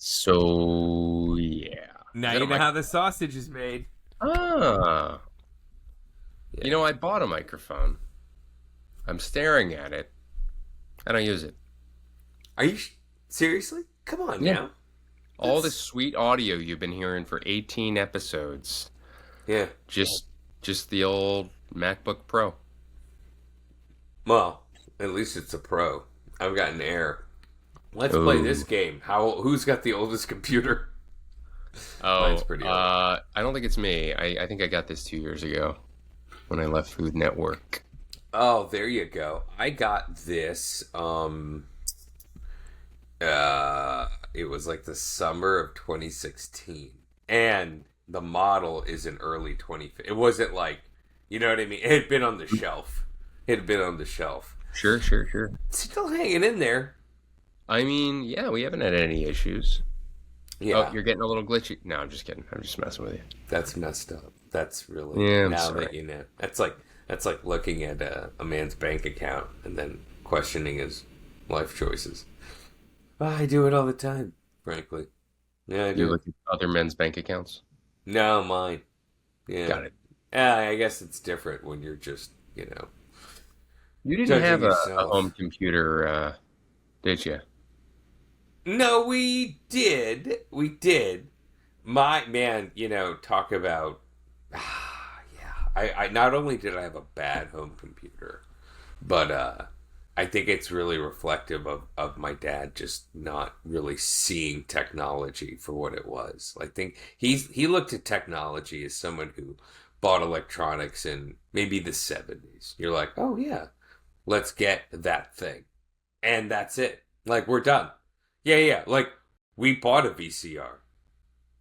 So, yeah. Now Is that you a know mic? how the sausage is made. Ah. Yeah. I bought a microphone. I'm staring at it. I don't use it. Are you seriously? Come on Yeah. now. All this That's sweet audio you've been hearing for 18 episodes. yeah. Just just the old MacBook Pro. Well, at least it's a pro. I've got an Air. Let's play this Oh. game. Who's got the oldest computer? Mine's Oh, pretty old. I don't think it's me. I think I got this 2 years ago when I left Food Network. Oh, there you go. I got this. It was like the summer of 2016, and the model is in early 20. It wasn't like, you know what I mean. It had been on the shelf. It had been on the shelf. Sure, sure, sure. It's still hanging in there. I mean, yeah, we haven't had any issues. Oh, Yeah, you're getting a little glitchy. No, I'm just kidding. I'm just messing with you. that's messed up. That's really Yeah, I'm now sorry. that you know. That's like looking at a man's bank account and then questioning his life choices. I do it all the time, frankly. Yeah, I You do. look at other men's bank accounts. No, mine. Yeah. Got it. I guess it's different when you're just, You didn't judging have a home yourself. computer, did you? No, we did. We did. My man, talk about. Yeah. I not only did I have a bad home computer, but I think it's really reflective of my dad just not really seeing technology for what it was. I think he looked at technology as someone who bought electronics in maybe the 70s. You're like, oh yeah, let's get that thing. And that's it. Like, we're done. Yeah, yeah. Like, we bought a VCR.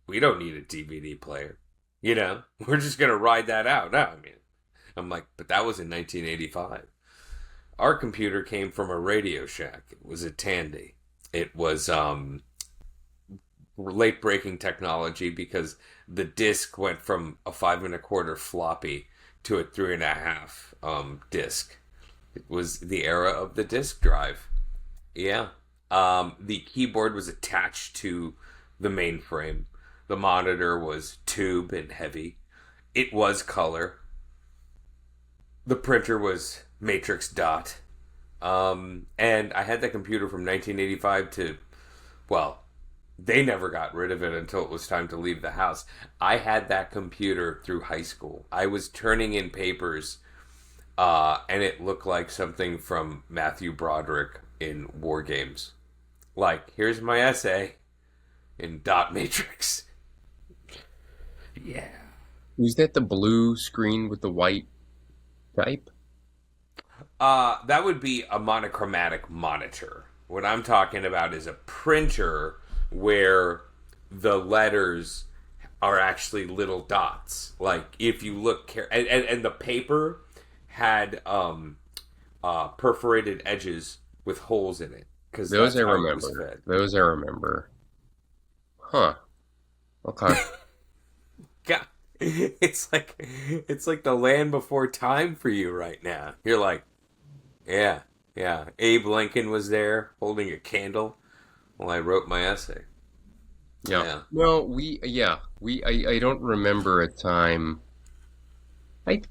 We don't need a DVD player. We're just going to ride that out. No, I mean, I'm like, but that was in 1985. Our computer came from a Radio Shack. It was a Tandy. It was late breaking technology because the disc went from a 5 1/4 floppy to a 3 1/2 disc. It was the era of the disk drive. Yeah. The keyboard was attached to the mainframe. The monitor was tube and heavy. It was color. The printer was matrix dot. And I had that computer from 1985 to, well, they never got rid of it until it was time to leave the house. I had that computer through high school. I was turning in papers, and it looked like something from Matthew Broderick in War Games. Like, here's my essay in dot matrix. Yeah. Was that the blue screen with the white type? That would be a monochromatic monitor. What I'm talking about is a printer where the letters are actually little dots. Like, if you look and the paper had perforated edges with holes in it because Those that's I how it was remember. fed. Those I remember. Huh. Okay. God, it's like the land before time for you right now. You're like, yeah, yeah. Abe Lincoln was there holding a candle while I wrote my essay. Yeah. Yeah. Well, I don't remember a time. I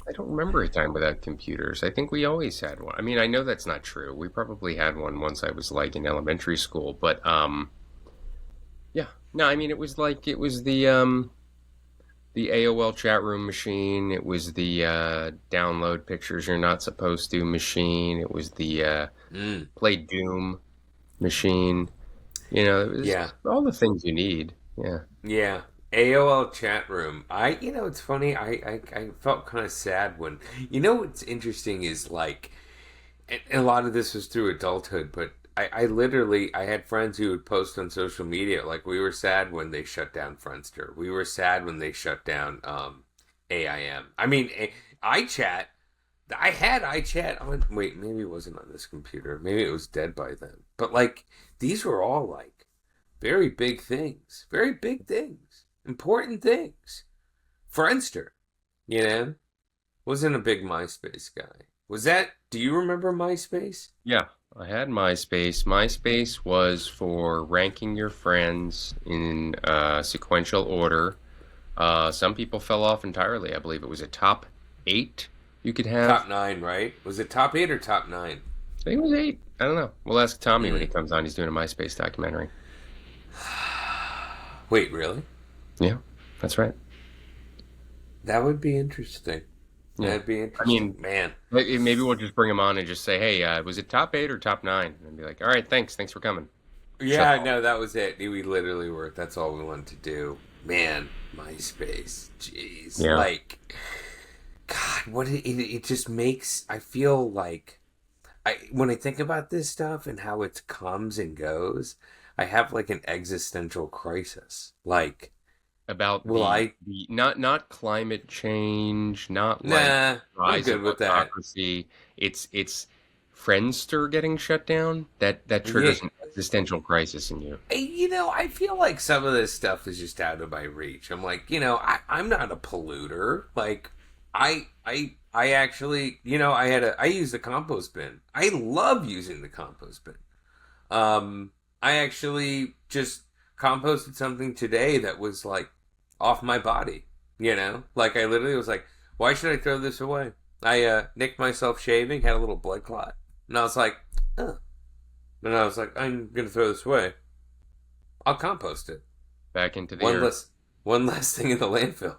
I don't remember a time without computers. I think we always had one. I mean, I know that's not true. We probably had one once I was like in elementary school, but yeah. No, I mean it was like it was the AOL chat room machine. It was the download pictures you're not supposed to machine. It was the Mm, play Doom machine. It was yeah. all the things you need. Yeah. Yeah. AOL chat room. It's funny. I felt kind of sad when, what's interesting is like, and a lot of this was through adulthood, but I literally, I had friends who would post on social media, like, we were sad when they shut down Friendster. We were sad when they shut down AIM. I mean, iChat, I had iChat on, wait, maybe it wasn't on this computer. Maybe it was dead by then. But like, these were all like very big things. Very big things. Important things. Friendster, you know? Wasn't a big MySpace guy. Do you remember MySpace? Yeah. I had MySpace. MySpace was for ranking your friends in sequential order. Some people fell off entirely. I believe it was a top eight you could have. Top nine, right? Was it top eight or top nine? I think it was eight. I don't know. We'll ask Tommy when he Mm. comes on. He's doing a MySpace documentary. Wait, really? Yeah, that's right. That would be interesting. Yeah. That'd be I interesting, mean, man. maybe we'll just bring him on and just say, hey, was it top eight or top nine? And be like, all right, thanks. Thanks for coming. Shut Yeah, up. no, that was it. We literally were. That's all we wanted to do. Man, MySpace. Jeez. Yeah. Like, God, it just makes. I feel like. When I think about this stuff and how it comes and goes, I have like an existential crisis. Like, About will I? the not climate change, not like Nah, I'm rise good of with that. autocracy. It's Friendster getting shut down. That Yeah, triggers an existential crisis in you. I feel like some of this stuff is just out of my reach. I'm like, I'm not a polluter. Like, I actually, I use the compost bin. I love using the compost bin. I actually just composted something today that was like off my body. Like I literally was like, why should I throw this away? I nicked myself shaving, had a little blood clot, and I was like, oh. And I was like, I'm gonna throw this away. I'll compost it. Back into the One earth. less, one less thing in the landfill.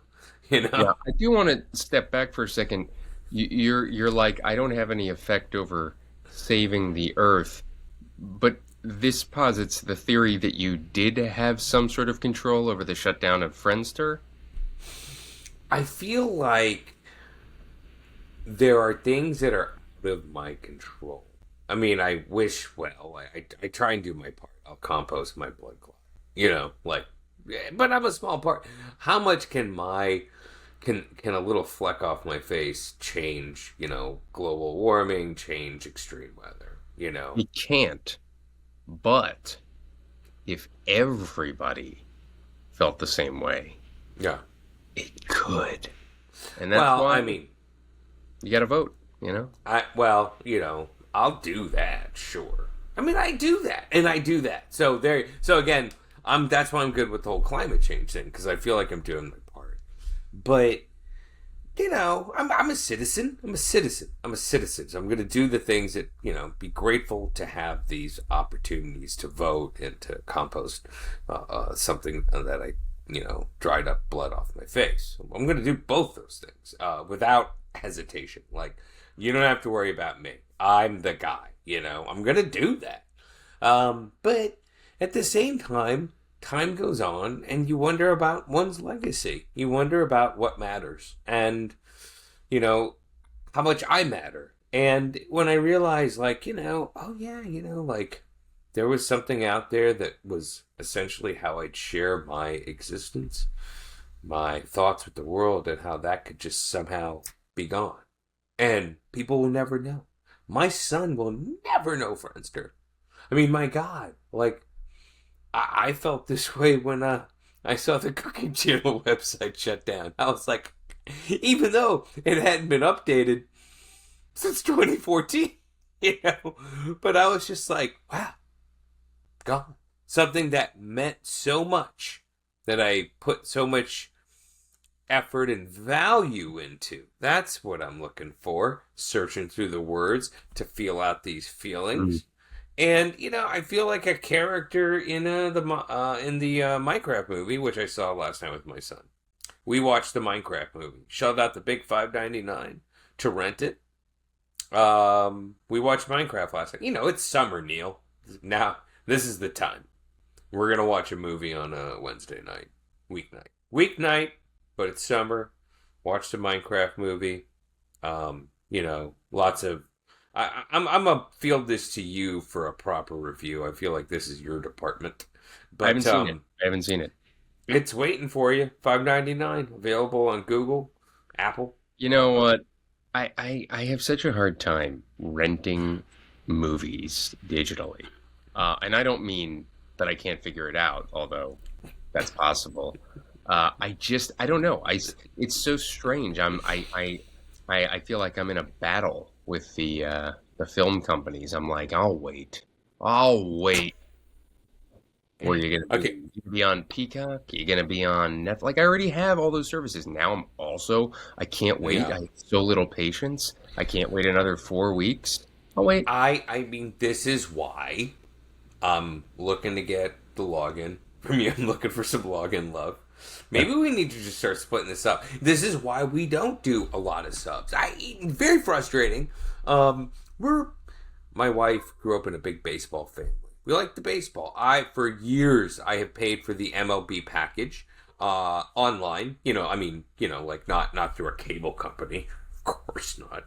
You Yeah, know? I do want to step back for a second. You're like, I don't have any effect over saving the earth, but this posits the theory that you did have some sort of control over the shutdown of Friendster. I feel like there are things that are out of my control. I mean, I wish well. I try and do my part. I'll compost my blood clot. Like, but I'm a small part. How much can a little fleck off my face change? Global warming, change extreme weather. You can't, but if everybody felt the same way, Yeah. it could. And that's Well, I why mean, you got to vote. I'll do that, sure. I mean, I do that, and I do that. So again, that's why I'm good with the whole climate change thing because I feel like I'm doing my part. But I'm a citizen. I'm a citizen. I'm a citizen. So I'm going to do the things that be grateful to have these opportunities to vote and to compost something that I dried up blood off my face. I'm going to do both those things without hesitation. Like, you don't have to worry about me. I'm the guy. I'm going to do that. But at the same time, time goes on and you wonder about one's legacy. You wonder about what matters and, how much I matter. And when I realized, like, oh yeah, like there was something out there that was essentially how I'd share my existence, my thoughts with the world, and how that could just somehow be gone. And people will never know. My son will never know Friendster. I mean, my God, like, I felt this way when I saw the Cooking Channel website shut down. I was like, even though it hadn't been updated since 2014, but I was just like, wow, gone. Something that meant so much that I put so much effort and value into. That's what I'm looking for. Searching through the words to feel out these feelings. And I feel like a character in the Minecraft movie, which I saw last night with my son. We watched the Minecraft movie. Shelled out the big $5.99 to rent it. We watched Minecraft last night. It's summer, Neil. Now this is the time. We're gonna watch a movie on a Wednesday night, weeknight, but it's summer. Watch the Minecraft movie. Lots of. I'm gonna field this to you for a proper review. I feel like this is your department, I haven't but seen it. I haven't seen it. it's waiting for you. $5.99 available on Google, Apple. You know what? I have such a hard time renting movies digitally. And I don't mean that I can't figure it out, although that's possible. I don't know. It's so strange. I feel like I'm in a battle with the film companies. I'm like, I'll wait. I'll wait. Where you're gonna be? Okay, You gonna be on Peacock? You're gonna be on Netflix? Like I already have all those services. Now I can't wait. yeah. I have so little patience. I can't wait another 4 weeks. I'll wait. I mean, this is why I'm looking to get the login from you. I'm looking for some login love. Yeah. Maybe we need to just start splitting this up. This is why we don't do a lot of subs. Very frustrating. We're My wife grew up in a big baseball family. We like the baseball. For years I have paid for the MLB package online. Like not through a cable company. Of course not.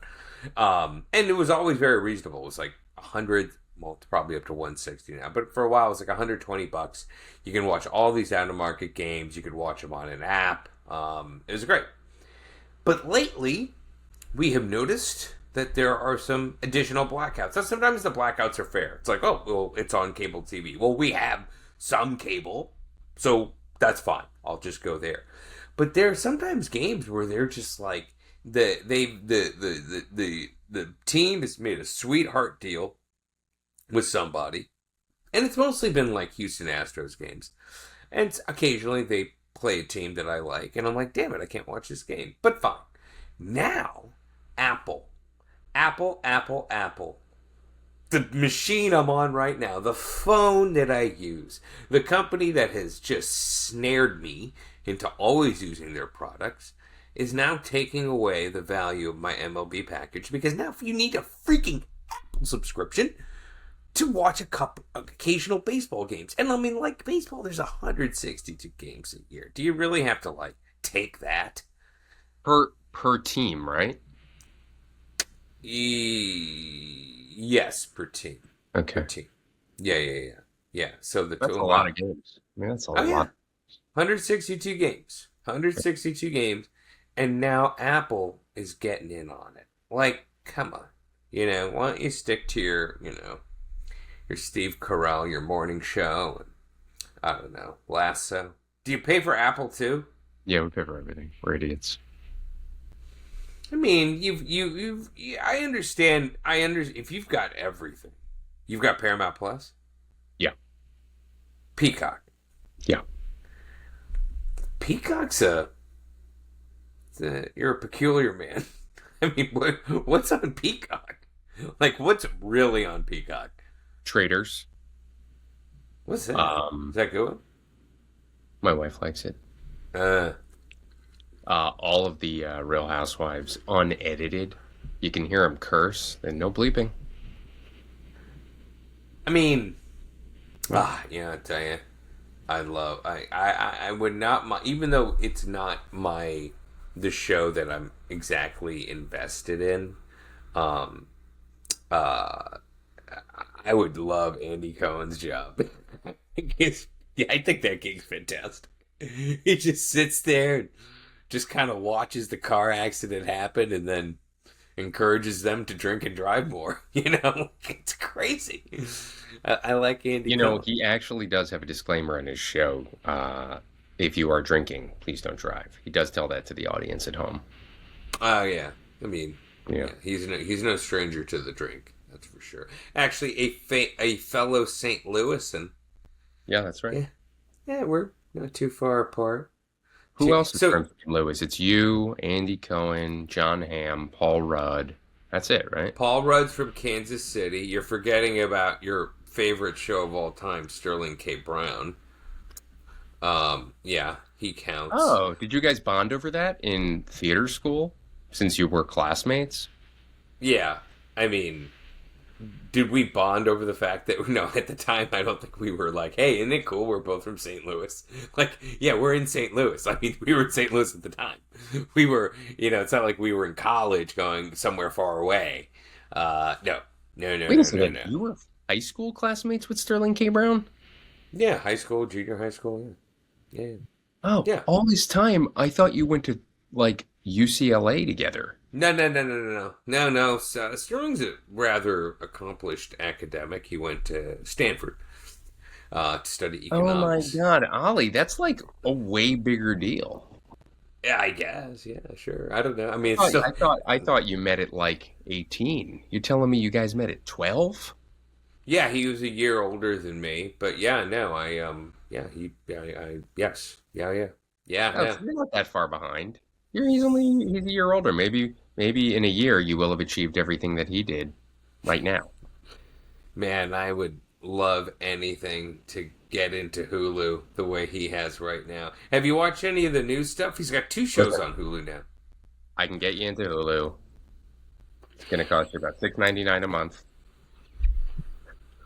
And it was always very reasonable. It was like 100, well, it's probably up to 160 now, but for a while it was like $120. You can watch all these out of market games. You could watch them on an app. It was great. But lately, we have noticed that there are some additional blackouts. Now, sometimes the blackouts are fair. It's like, oh, well, it's on cable TV. Well, we have some cable, so that's fine. I'll just go there. But there are sometimes games where they're just like the team has made a sweetheart deal with somebody, and it's mostly been like Houston Astros games, and occasionally they play a team that I like, and I'm like, damn it, I can't watch this game. But fine. Now, Apple, the machine I'm on right now, the phone that I use, the company that has just snared me into always using their products, is now taking away the value of my MLB package, because now you need a freaking Apple subscription to watch a couple occasional baseball games. And I mean, like baseball, there's 162 games a year. Do you really have to like take that? Per team, right? Yes, per team. Per Okay. team. Yeah. So the That's a total lot amount. of games. I mean, that's a Oh yeah, lot. 162 games. 162 games, and now Apple is getting in on it. Like, come on. Why don't you stick to your Steve Carell, your morning show, and I don't know, Lasso. Do you pay for Apple too? Yeah, we pay for everything. We're idiots. I mean, I understand. If you've got everything, you've got Paramount Plus, Yeah. Peacock. Yeah. Peacock's you're a peculiar man. I mean, what's on Peacock? Like, what's really on Peacock? Traders. What's that? Is Um, that good? my wife likes it. Uh, All of the Real Housewives unedited. You can hear them curse and no bleeping. I mean, I tell you, I would not, even though it's not the show that I'm exactly invested in, um, uh, I would love Andy Cohen's job. Yeah, I think that gig's fantastic. He just sits there and just kind of watches the car accident happen and then encourages them to drink and drive more. It's crazy. I like Andy Cohen. He actually does have a disclaimer in his show. If you are drinking, please don't drive. He does tell that to the audience at home. Oh yeah, I mean, Yeah. yeah, he's no stranger to the drink. That's for sure. Actually, a fellow St. Louisan. Yeah, that's right. Yeah, yeah, we're not too far apart. Who else is So from St. Louis? It's you, Andy Cohen, John Hamm, Paul Rudd. That's it, right? Paul Rudd's from Kansas City. You're forgetting about your favorite show of all time, Sterling K. Brown. Yeah, he counts. Oh, did you guys bond over that in theater school since you were classmates? Yeah, I mean, did we bond over the fact that no, at the time I don't think we were like, hey, isn't it cool we're both from St. Louis? Like, yeah, we're in St. Louis. I mean, we were in St. Louis at the time. We were, it's not like we were in college going somewhere far away. No, no, no, Wait a no, no, second. no. You were high school classmates with Sterling K. Brown? Yeah, high school, junior high school. Yeah, yeah, Oh, yeah. all this time I thought you went to like UCLA together. No, no, no, no, no, no, no, no. Sterling's a rather accomplished academic. He went to Stanford to study Oh my economics. God, Ollie, that's like a way bigger deal. Yeah, I guess. Yeah, sure. I don't know. I mean, it's Oh, still. I thought you met at like 18. You're telling me you guys met at 12? Yeah, he was a year older than me, but yeah, no, yeah, yes, yeah, Oh, no, so you're not that far behind. He's a year older. Maybe in a year you will have achieved everything that he did right now. man, I would love anything to get into Hulu the way he has right now. Have you watched any of the new stuff? He's got two shows Listen, on Hulu now. I can get you into Hulu. It's gonna cost you about $6.99 a month.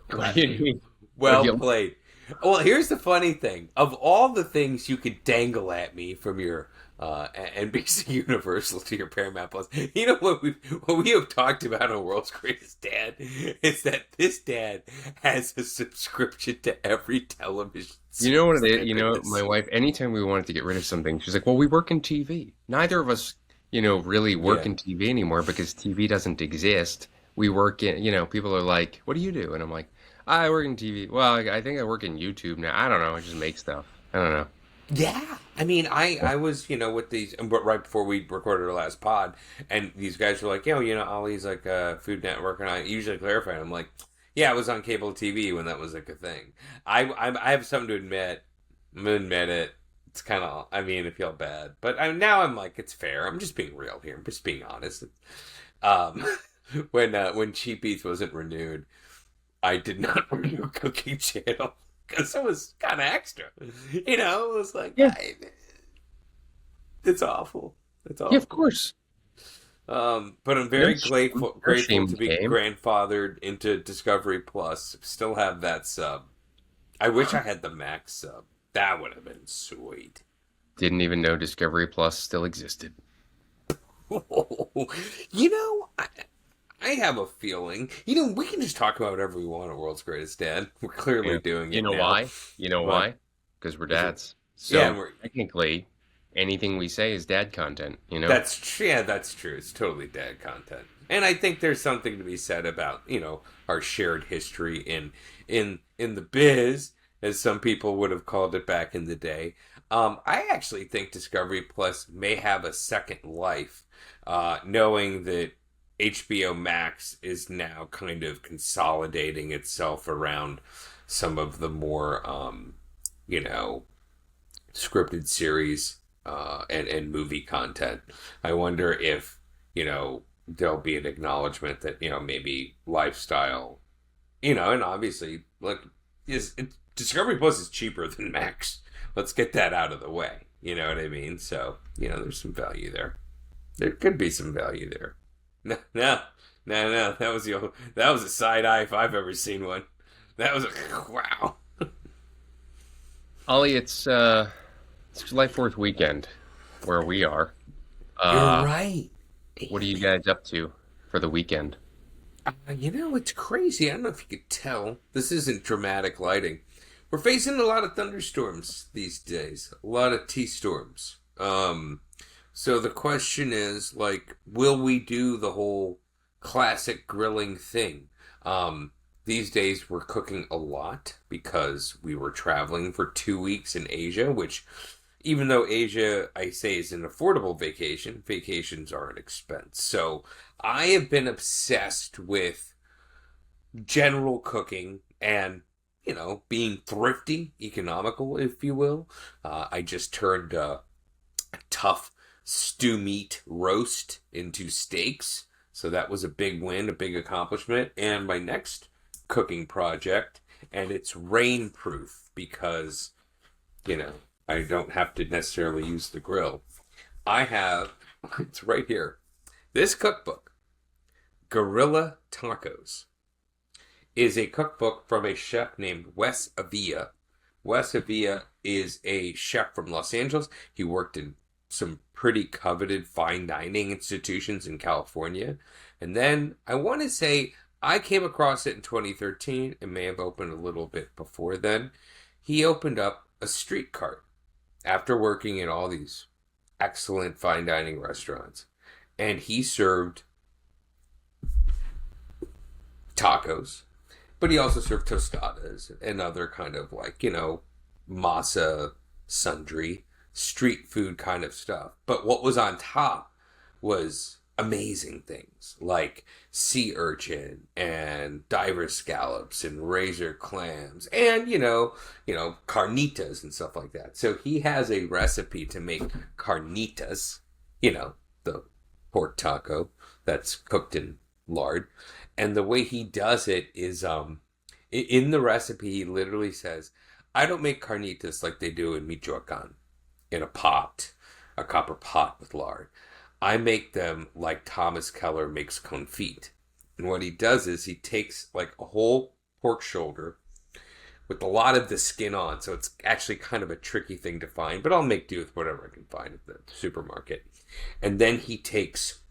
What Well, do you need? What do well you played. Well, here's the funny thing: of all the things you could dangle at me from your NBC Universal to your Paramount Plus, you know what we have talked about on World's Greatest Dad is that this dad has a subscription to every television You know what series it is? there You know, my is. wife, anytime we wanted to get rid of something, she's like, well, we work in TV. Neither of us, really work Yeah, in TV anymore because TV doesn't exist. We work in, people are like, what do you do? And I'm like, I work in TV. Well, I think I work in YouTube now. I don't know. I just make stuff. I don't know. yeah. I mean, I was with these, but right before we recorded our last pod, and these guys were like, yo, Ollie's like a Food Network, and I usually clarify. I'm like, yeah, I was on cable TV when that was like a thing. I have something to admit. I'm gonna admit it. It's kind of, I mean, I feel bad, but now I'm like, it's fair. I'm just being real here. I'm just being honest. Um, when Cheap Eats wasn't renewed, I did not renew a cooking channel because it was kind of extra. It was like, Yeah, it's awful. It's yeah, of awful. course. But I'm No very shame, no grateful shame to in be game. grandfathered into Discovery Plus. Still have that sub. I wish I had the Max sub. That would have been sweet. Didn't even know Discovery Plus still existed. you know, I, I have a feeling. We can just talk about whatever we want at World's Greatest Dad. We're clearly Yeah. doing You it know now. why? You know What why? Because we're is it? dads. Yeah, So technically, anything we say is dad content, yeah, that's true. It's totally dad content, and I think there's something to be said about our shared history in the biz, as some people would have called it back in the day. I actually think Discovery Plus may have a second life, knowing that HBO Max is now kind of consolidating itself around some of the more, you know, scripted series and movie content. I wonder if there'll be an acknowledgement that maybe lifestyle, and obviously like Discovery Plus is cheaper than Max. Let's get that out of the way. You know what I mean? So there's some value there. There could be some value there. No, no, no. That was a side eye if I've ever seen one. That was a wow. Ollie, it's July 4th weekend where we are. You're Uh, right. what are you Damn it. guys up to for the weekend? It's crazy. I don't know if you could tell. This isn't dramatic lighting. We're facing a lot of thunderstorms these days. A lot of T-storms. So the question is, like, will we do the whole classic grilling thing? These days we're cooking a lot because we were traveling for 2 weeks in Asia, which, even though Asia, I say, is an affordable vacation, vacations are an expense. So I have been obsessed with general cooking and, being thrifty, economical, if you will. I just turned tough stew meat roast into steaks. So that was a big win, a big accomplishment. And my next cooking project, and it's rainproof because, you know, I don't have to necessarily use the grill. I have, it's right here, this cookbook, Gorilla Tacos, is a cookbook from a chef named Wes Avilla. Wes Avilla is a chef from Los Angeles. He worked in some pretty coveted fine dining institutions in California. And then I want to say I came across it in 2013. It may have opened a little bit before then. He opened up a street cart after working in all these excellent fine dining restaurants. And he served tacos, but he also served tostadas and other kind of, like, masa sundry street food kind of stuff. But what was on top was amazing things like sea urchin and diver scallops and razor clams and carnitas and stuff like that. So he has a recipe to make carnitas, the pork taco that's cooked in lard. And the way he does it is in the recipe he literally says, I don't make carnitas like they do in Michoacan in a pot, a copper pot with lard. I make them like Thomas Keller makes confit. And what he does is he takes like a whole pork shoulder with a lot of the skin on. So it's actually kind of a tricky thing to find, but I'll make do with whatever I can find at the supermarket. And then he takes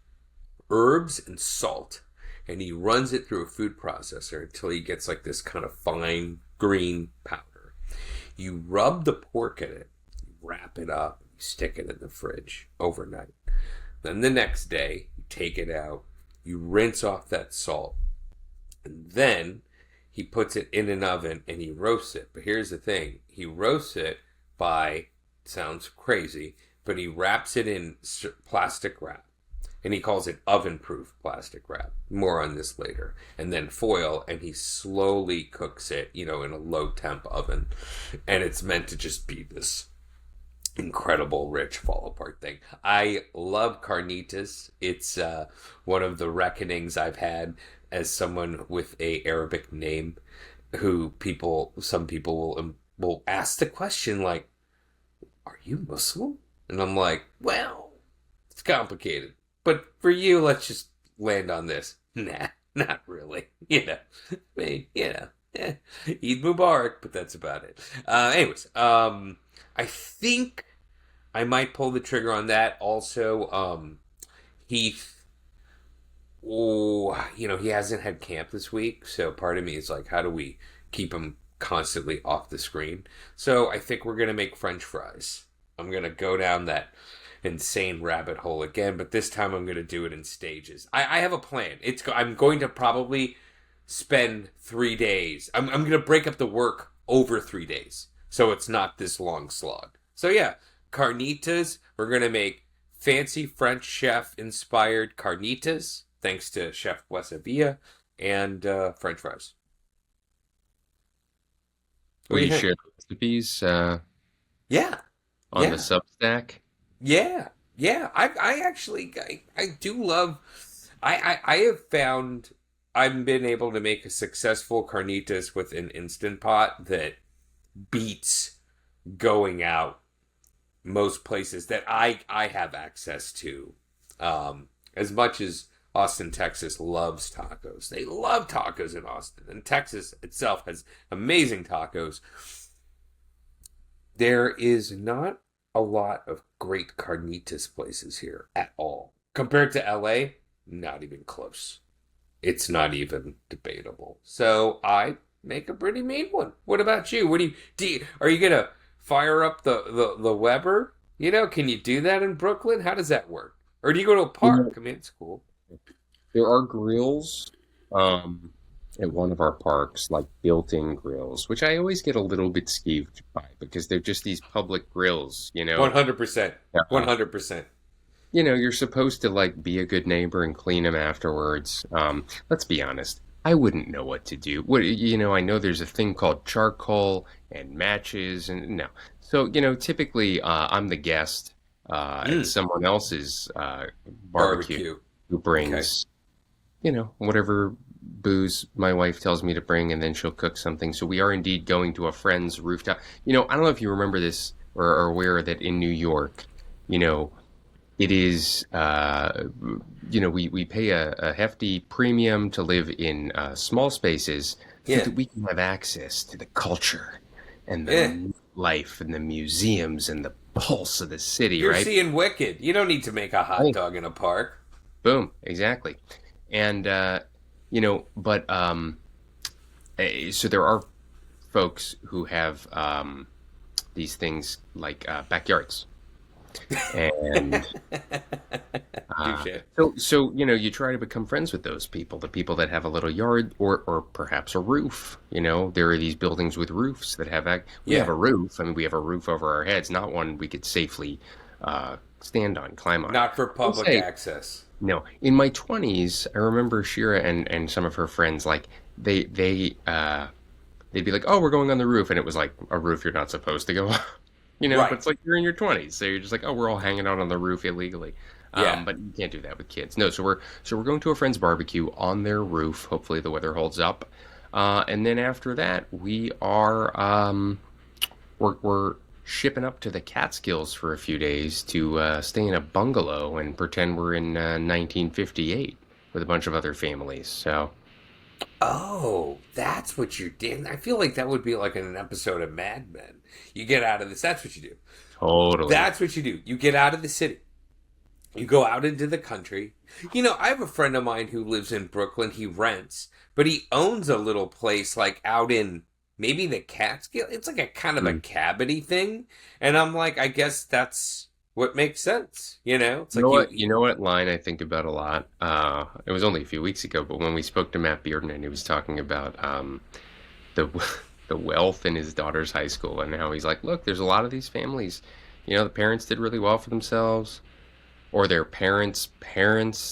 herbs and salt and he runs it through a food processor until he gets like this kind of fine green powder. You rub the pork in it, you wrap it up, you stick it in the fridge overnight. Then the next day, you take it out, you rinse off that salt, and then he puts it in an oven and he roasts it. But here's the thing, he roasts it by, sounds crazy, but he wraps it in plastic wrap. And he calls it oven-proof plastic wrap. More on this later. And then foil, and he slowly cooks it, in a low-temp oven. And it's meant to just be this incredible, rich, fall-apart thing. I love carnitas. It's one of the reckonings I've had as someone with a Arabic name who some people will ask the question, like, are you Muslim? And I'm like, well, it's complicated. But for you, let's just land on this. Nah, not really. I mean, Eid Mubarak, but that's about it. Anyways, I think I might pull the trigger on that. Also, Heath, he hasn't had camp this week, so part of me is like, how do we keep him constantly off the screen? So I think we're going to make French fries. I'm going to go down that insane rabbit hole again, but this time I'm going to do it in stages. I have a plan. I'm going to probably spend 3 days. I'm going to break up the work over 3 days, so it's not this long slog. So yeah, carnitas. We're going to make fancy French chef inspired carnitas, thanks to Chef Wesavia, and French fries. Will you share recipes Yeah. on the Substack? Yeah. I actually I do love. I have found I've been able to make a successful carnitas with an Instant Pot that beats going out most places that I have access to. As much as Austin, Texas loves tacos. They love tacos in Austin. And Texas itself has amazing tacos. There is not a lot of great carnitas places here at all. Compared to LA, not even close. It's not even debatable. So I make a pretty mean one. What about you? What do you are you gonna fire up the Weber? Can you do that in Brooklyn? How does that work? Or do you go to a park? I mean, it's cool. There are grills at one of our parks, like built-in grills, which I always get a little bit skeeved by because they're just these public grills, 100%. 100%. You're supposed to like be a good neighbor and clean them afterwards. Let's be honest. I wouldn't know what to do. I know there's a thing called charcoal and matches and no. So, typically I'm the guest at someone else's barbecue who brings, whatever booze my wife tells me to bring, and then she'll cook something. So we are indeed going to a friend's rooftop. I don't know if you remember this or are aware that in New York, it is, we pay a hefty premium to live in small spaces so that we can have access to the culture and the life and the museums and the pulse of the city, You're right? seeing Wicked. You don't need to make a hot dog in a park. Boom, exactly. And, but so there are folks who have these things like backyards. And uh, Touche. so you try to become friends with those people, the people that have a little yard or perhaps a roof. There are these buildings with roofs that we have Yeah. a roof. I mean, we have a roof over our heads, not one we could safely stand on, climb on. Not for I'll public say access. no. In my 20s, I remember Shira and some of her friends like they'd be like, "Oh, we're going on the roof," and it was like a roof you're not supposed to go on. But Right. it's like you're in your 20s, so you're just like, "Oh, we're all hanging out on the roof illegally." Yeah. But you can't do that with kids. No, so we're going to a friend's barbecue on their roof. Hopefully the weather holds up, and then after that we're shipping up to the Catskills for a few days to stay in a bungalow and pretend we're in 1958 with a bunch of other families. So Oh, that's what you did. I feel like that would be like in an episode of Mad Men. You get out of this. That's what you do. totally. That's what you do. You get out of the city. You go out into the country. I have a friend of mine who lives in Brooklyn. He rents, but he owns a little place like out in maybe the Catskill. It's like a kind of a Mm. cabiny thing. And I'm like, I guess that's what makes sense. It's You know like what? You know what line I think about a lot? It was only a few weeks ago, but when we spoke to Matt Bearden and he was talking about the the wealth in his daughter's high school and how he's like, look, there's a lot of these families. The parents did really well for themselves, or their parents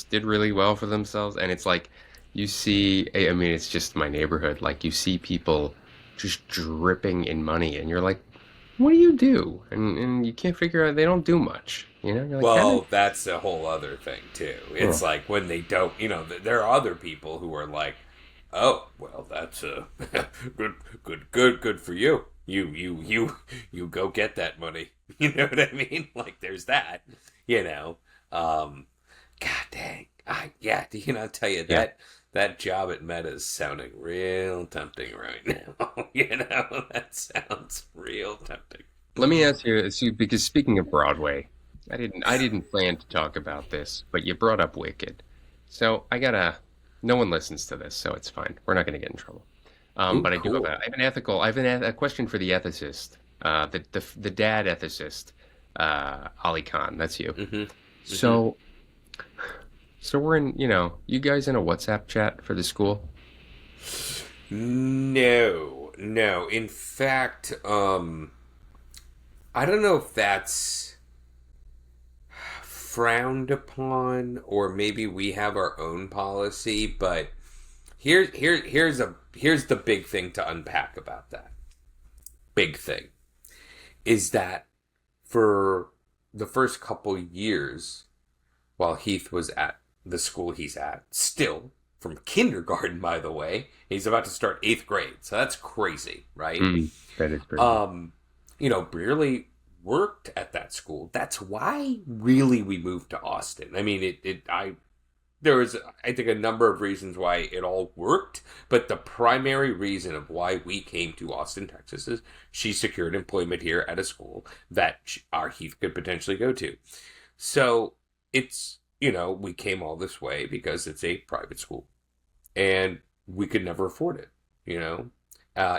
did really well for themselves, and it's like you see. I mean, it's just my neighborhood. Like you see people just dripping in money, and you're like, what do you do? And you can't figure out. They don't do much. You're like, how did? Well, that's a whole other thing too. Oh, It's like when they don't, there are other people who are like, "Oh, well, that's good, good for you. You go get that money." You know what I mean? Like, there's that. You know, um, God dang, yeah. I'll tell you yeah. that job at Meta is sounding real tempting right now. That sounds real tempting. Let me ask you, see, because speaking of Broadway, I didn't plan to talk about this, but you brought up Wicked, so I gotta. No one listens to this, so it's fine. We're not gonna get in trouble. Ooh, But cool. I have an ethical. I have a question for the ethicist, the dad ethicist, Ali Khan. That's you. Mm-hmm. Mm-hmm. So, so we're in. You guys in a WhatsApp chat for the school? No, no. In fact, I don't know if that's frowned upon or maybe we have our own policy, but here's the big thing to unpack about that. Big thing is that for the first couple years while Heath was at the school he's at, still from kindergarten, by the way, he's about to start eighth grade. So that's crazy, right? Mm, that is crazy. Um, Brearley worked at that school. That's why really we moved to Austin. I mean, there was, I think, a number of reasons why it all worked, but the primary reason of why we came to Austin, Texas is she secured employment here at a school that our Heath could potentially go to. So it's, we came all this way because it's a private school and we could never afford it,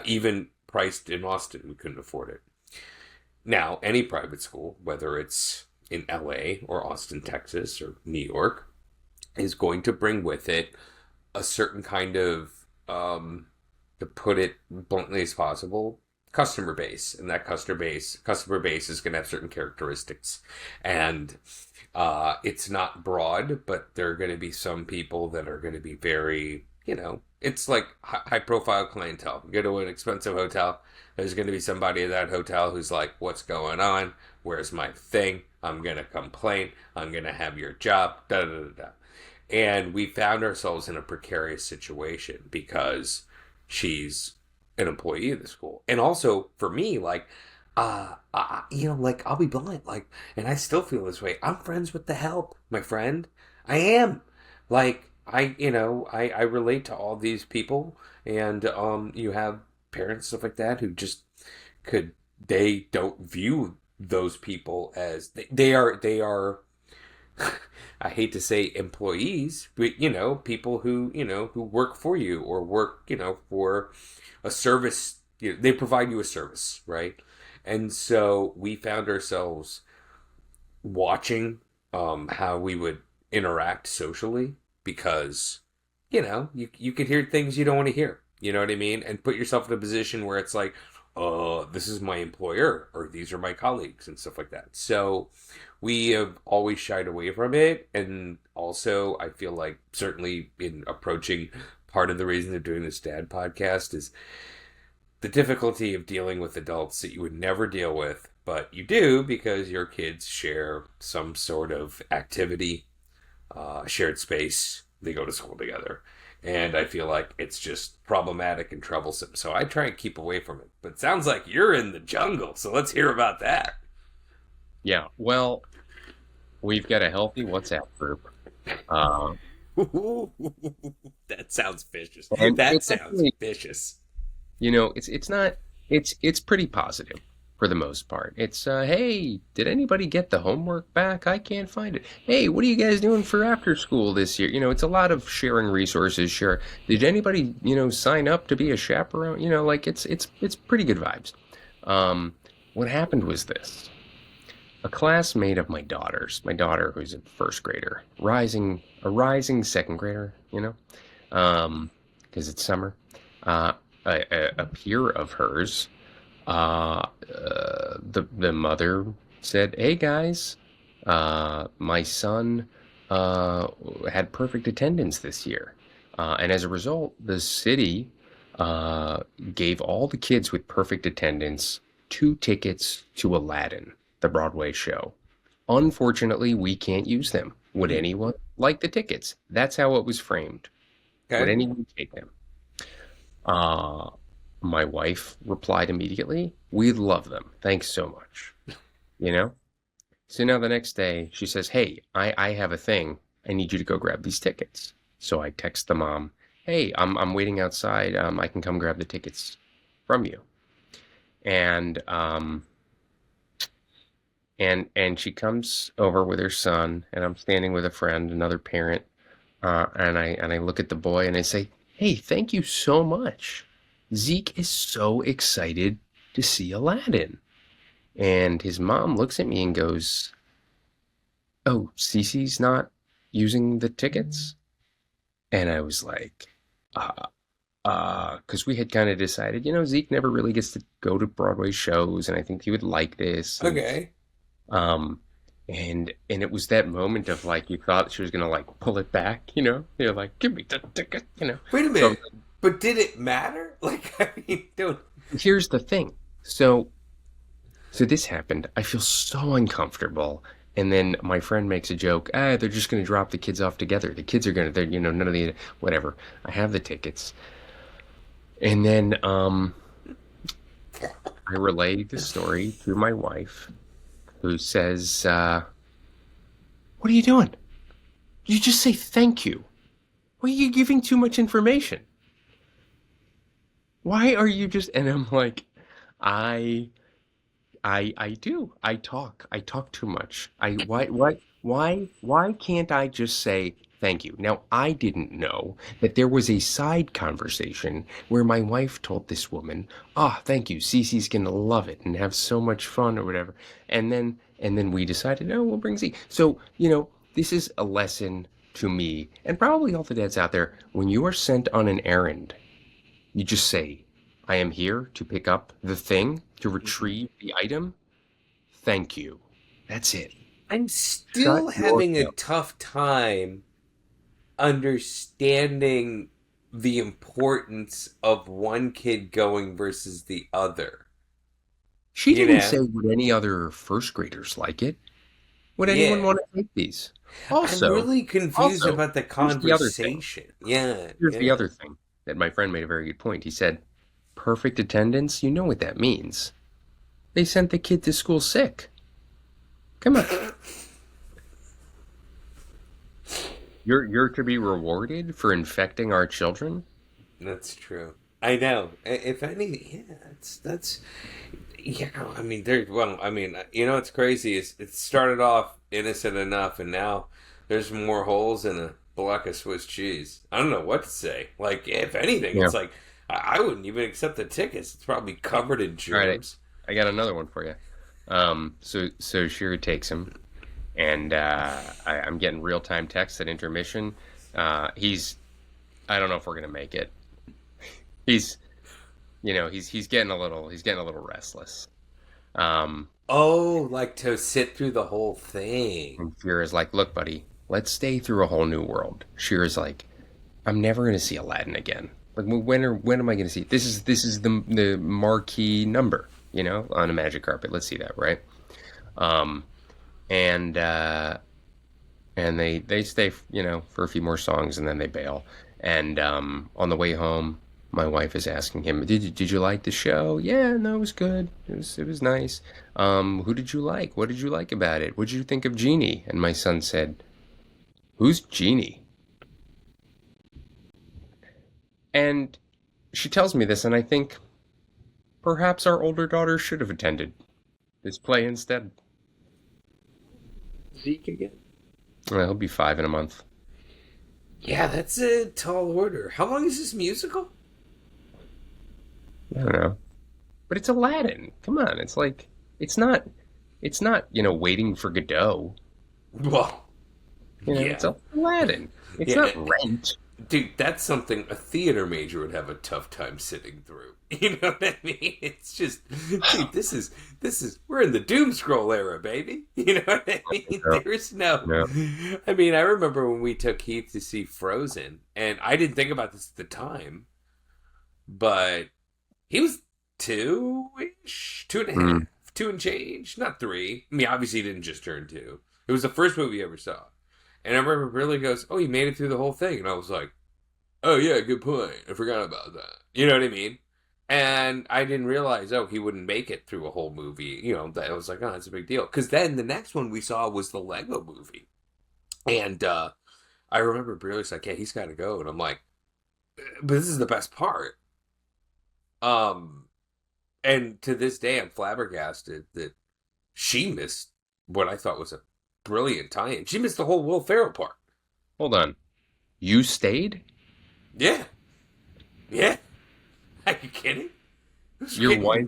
even priced in Austin, we couldn't afford it. Now, any private school, whether it's in LA or Austin, Texas or New York, is going to bring with it a certain kind of, to put it bluntly as possible, customer base. And that customer base is going to have certain characteristics. And it's not broad, but there are going to be some people that are going to be very, it's like high profile clientele. You go to an expensive hotel, there's going to be somebody at that hotel who's like, what's going on? Where's my thing? I'm going to complain. I'm going to have your job. Da da da da. And we found ourselves in a precarious situation because she's an employee of the school. And also for me, like, like I'll be blunt, like, and I still feel this way. I'm friends with the help, my friend. I am. Like, I relate to all these people, and you have parents stuff like that who just they don't view those people as they are I hate to say employees, but people who work for you or work, for a service, they provide you a service, right? And so we found ourselves watching how we would interact socially because you could hear things you don't want to hear. You know what I mean? And put yourself in a position where it's like, this is my employer or these are my colleagues and stuff like that. So we have always shied away from it. And also, I feel like certainly in approaching part of the reason of doing this dad podcast is the difficulty of dealing with adults that you would never deal with, but you do because your kids share some sort of activity, shared space. They go to school together. And I feel like it's just problematic and troublesome. So I try and keep away from it. But it sounds like you're in the jungle. So let's hear about that. Yeah, well, we've got a healthy WhatsApp group. Uh, That sounds vicious. and That it's sounds actually, vicious. it's not, it's pretty positive for the most part. It's, hey, did anybody get the homework back? I can't find it. Hey, what are you guys doing for after school this year? It's a lot of sharing resources. Share. Did anybody, sign up to be a chaperone? Like it's pretty good vibes. What happened was this. A classmate of my daughter who's a first grader, a rising second grader, because it's summer. Uh, a peer of hers, the mother said, "Hey guys, my son had perfect attendance this year, and as a result, the city gave all the kids with perfect attendance 2 tickets to Aladdin, the Broadway show. Unfortunately, we can't use them. Would Hmm. anyone like the tickets?" That's how it was framed. Would Okay. anyone take them? Uh, my wife replied immediately, "We love them. Thanks so much." You know? So now the next day, she says, "Hey, I have a thing. I need you to go grab these tickets." So I text the mom, "Hey, I'm waiting outside. I can come grab the tickets from you." And and she comes over with her son, and I'm standing with a friend, another parent, and I look at the boy and I say, "Hey, thank you so much. Zeke is so excited to see Aladdin." And his mom looks at me and goes, "Oh, Cece's not using the tickets?" And I was like, uh, because we had kind of decided, Zeke never really gets to go to Broadway shows, and I think he would like this. And Okay. um, and it was that moment of like you thought she was gonna like pull it back, You're like, "Give me the ticket." Wait a So minute. But did it matter? Like, I mean, don't. here's the thing. So this happened. I feel so uncomfortable. And then my friend makes a joke. They're just going to drop the kids off together. The kids are going to, none of the, whatever. I have the tickets. And then I relay the story to my wife, who says, "What are you doing? You just say thank you. Why are you giving too much information? Why are you just," and I'm like, I I do. I talk too much. Why can't I just say thank you? Now, I didn't know that there was a side conversation where my wife told this woman, "Ah, thank you. Cece's gonna love it and have so much fun," or whatever. And then we decided, "No, we'll bring Z." So, this is a lesson to me and probably all the dads out there. When you are sent on an errand, you just say, "I am here to pick up the thing, to Mhm. retrieve the item. Thank you." That's it. I'm Shut still your having a mouth. tough time understanding the importance of one kid going versus the other. She You didn't say, know? "Would any other first graders like it? Would anyone Yeah. want to take these?" I'm Also, really confused also, about the here's the other thing. conversation. Yeah, Here's the yeah. other thing that my friend made a very good point. He said, "Perfect attendance, you know what that means. They sent the kid to school sick. Come on. You're to be rewarded for infecting our children?" That's true. I know. If any, yeah, that's yeah. I mean, there. Well, I mean, what's crazy is it started off innocent enough, and now there's more holes in a block of Swiss cheese. I don't know what to say. Like, if anything, Yeah. it's like I wouldn't even accept the tickets. It's probably covered in All right, germs. I got another one for you. So Shira takes him. and I'm getting real time texts at intermission. He's I don't know if we're gonna make it. He's he's getting a little restless. Um, Oh, like to sit through the whole thing. and Shira's like, "Look, buddy, let's stay through a whole new world." Shira's like, "I'm never gonna see Aladdin again. Like, when am I gonna see it? This is the marquee number, on a magic carpet. Let's see that, right?" Um, and they stay, for a few more songs, and then they bail. And on the way home, my wife is asking him, "Did you like the show?" "Yeah, no, it was good. It was nice." "Who did you like? What did you like about it? What did you think of Genie?" And my son said, "Who's Genie?" And she tells me this, and I think perhaps our older daughter should have attended this play instead. Zeke again? Well, he'll be 5 in a month. Yeah, that's a tall order. How long is this musical? I don't know. But it's Aladdin. Come on, it's like it's not, Waiting for Godot. Well, It's yeah. Aladdin. It's Yeah, not Rent. dude, that's something a theater major would have a tough time sitting through. You know what I mean? It's just, dude, we're in the doom scroll era, baby. You know what I mean? No, There's no, no. I mean, I remember when we took Heath to see Frozen, and I didn't think about this at the time, but he was two ish, two and a half, Mm. two and change, not three. I mean, obviously, he didn't just turn two. It was the first movie he ever saw. And I remember Billy goes, "Oh, you made it through the whole thing." And I was like, "Oh, yeah, good point. I forgot about that." You know what I mean? And I didn't realize, oh, he wouldn't make it through a whole movie. That I was like, oh, that's a big deal. Because then the next one we saw was the Lego movie. And I remember Billy's like, "Yeah, he's got to go." And I'm like, but this is the best part. Um, and to this day, I'm flabbergasted that she missed what I thought was a brilliant tie-in. She missed the whole Will Ferrell part. Hold on. You stayed? Yeah, yeah. Are you kidding? Who's Your kidding? wife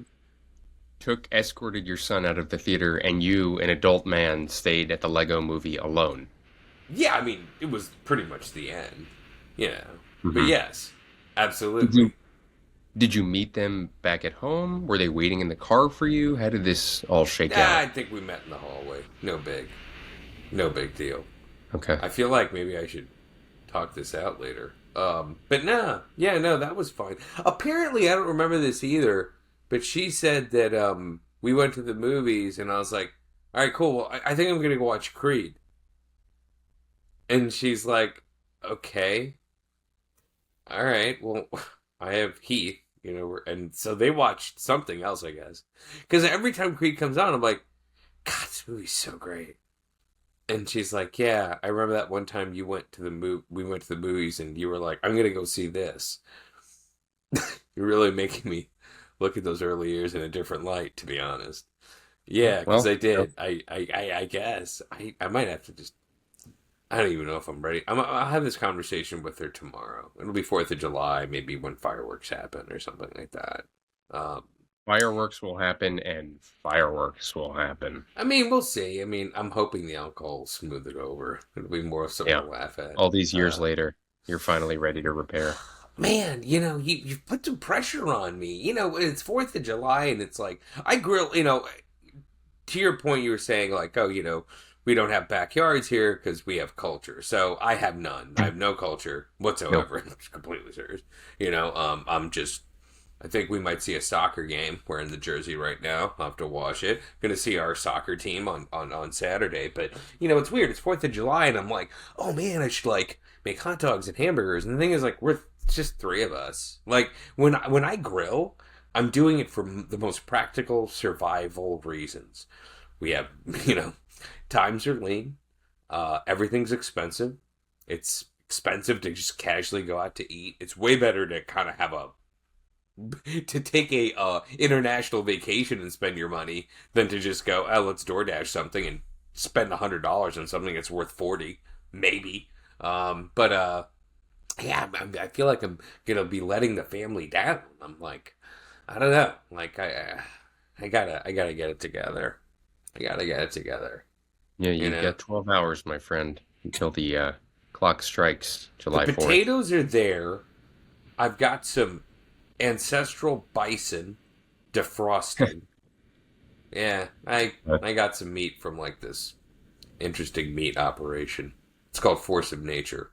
escorted your son out of the theater, and you, an adult man, stayed at the Lego movie alone. Yeah, I mean, it was pretty much the end. Yeah, but Hmm. yes, Did you absolutely. did you meet them back at home? Were they waiting in the car for you? How did this all shake out? I think we met in the hallway. No big deal. Okay. I feel like maybe I should talk this out later. But nah, yeah, no, that was fine. Apparently, I don't remember this either, but she said that we went to the movies, and I was like, "All right, cool. Well, I think I'm gonna go watch Creed." And she's like, "Okay, all right. Well, I have Heath, and so they watched something else, I guess. Because every time Creed comes on, I'm like, God, this movie's so great." And she's like, "Yeah, I remember that one time you went to the we went to the movies, and you were like, I'm gonna go see this." You're really making me look at those early years in a different light, to be honest. Yeah, because Well, I did. I guess I might have to just. I don't even know if I'm ready. I'll have this conversation with her tomorrow. It'll be 4th of July, maybe when fireworks happen or something like that. Um, fireworks will happen and fireworks will happen. I mean, we'll see. I mean, I'm hoping the alcohol will smooth it over. It'll be more something Yeah. to laugh at. All these years Uh, later, you're finally ready to repair. Man, you've put some pressure on me. It's 4th of July, and it's like, I grill, to your point, you were saying, like, oh, we don't have backyards here because we have culture. So I have none. I have no culture Nope. whatsoever. I'm completely serious. I'm just, I think we might see a soccer game. We're in the jersey right now. I'll have to wash it. Gonna see our soccer team on Saturday. But, it's weird. It's 4th of July, and I'm like, oh man, I should, like, make hot dogs and hamburgers. And the thing is, like, it's just three of us. Like, when I grill, I'm doing it for the most practical survival reasons. We have, you know, times are lean. Everything's expensive. It's expensive to just casually go out to eat. It's way better to kind of have a to take a international vacation and spend your money than to just go, oh, let's DoorDash something and spend $100 on something that's worth 40, maybe. But yeah, I feel like I'm gonna be letting the family down. I'm like, I don't know. Like I gotta get it together. I gotta get it together. Yeah, You you've know, got 12 hours, my friend, until the clock strikes the July 4th. potatoes are there. I've got some ancestral bison defrosting. Yeah, I got some meat from like this interesting meat operation. It's called Force of Nature.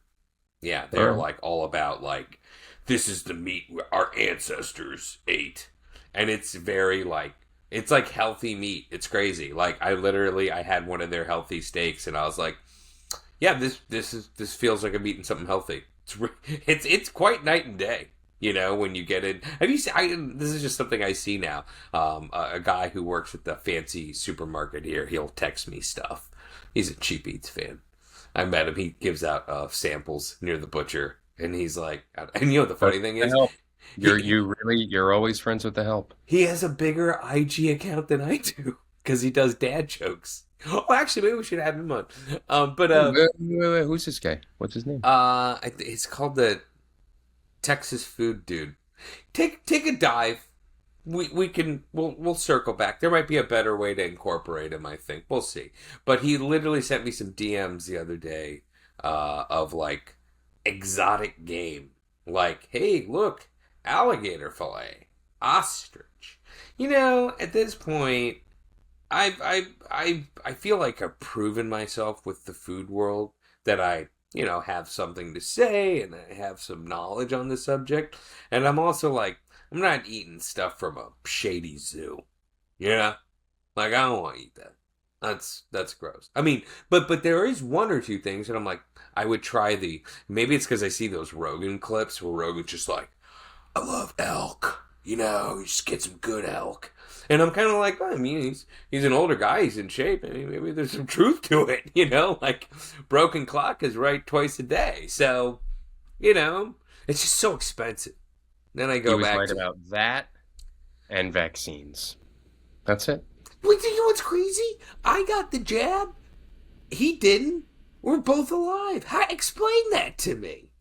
Yeah, All they're right. like all about like this is the meat our ancestors ate, and it's very like it's like healthy meat. It's crazy. Like I had one of their healthy steaks, and I was like, yeah, this feels like I'm eating something healthy. It's quite night and day. You know, when you get in, have you seen? This is just something I see now. A guy who works at the fancy supermarket here, he'll text me stuff. He's a Cheap Eats fan. I met him. He gives out samples near the butcher, and he's like, and you know the That's funny thing the is, help. he You're always friends with the help. he has a bigger IG account than I do because he does dad jokes. Oh, actually, maybe we should have him on. But Who's this guy? What's his name? it's called the Texas Food Dude. Take a dive. We'll circle back. There might be a better way to incorporate him. I think we'll see. But he literally sent me some DMs the other day of like exotic game. Like, hey, look, alligator fillet, ostrich. You know, at this point, I feel like I've proven myself with the food world that I have something to say and I have some knowledge on the subject. And I'm also like I'm not eating stuff from a shady zoo. Yeah, like I don't want to eat that. That's gross. I mean, but there is one or two things that I'm like I would try the. Maybe it's because I see those Rogan clips where Rogan's just like I love elk. You know, you just get some good elk. And I'm kind of like, well, I mean, he's an older guy. He's in shape. I mean, maybe there's some truth to it. You know, like broken clock is right twice a day. So, it's just so expensive. Then I He go was back right to, about that and vaccines. That's it. wait, you know what's crazy? I got the jab. He didn't. We're both alive. Explain that to me.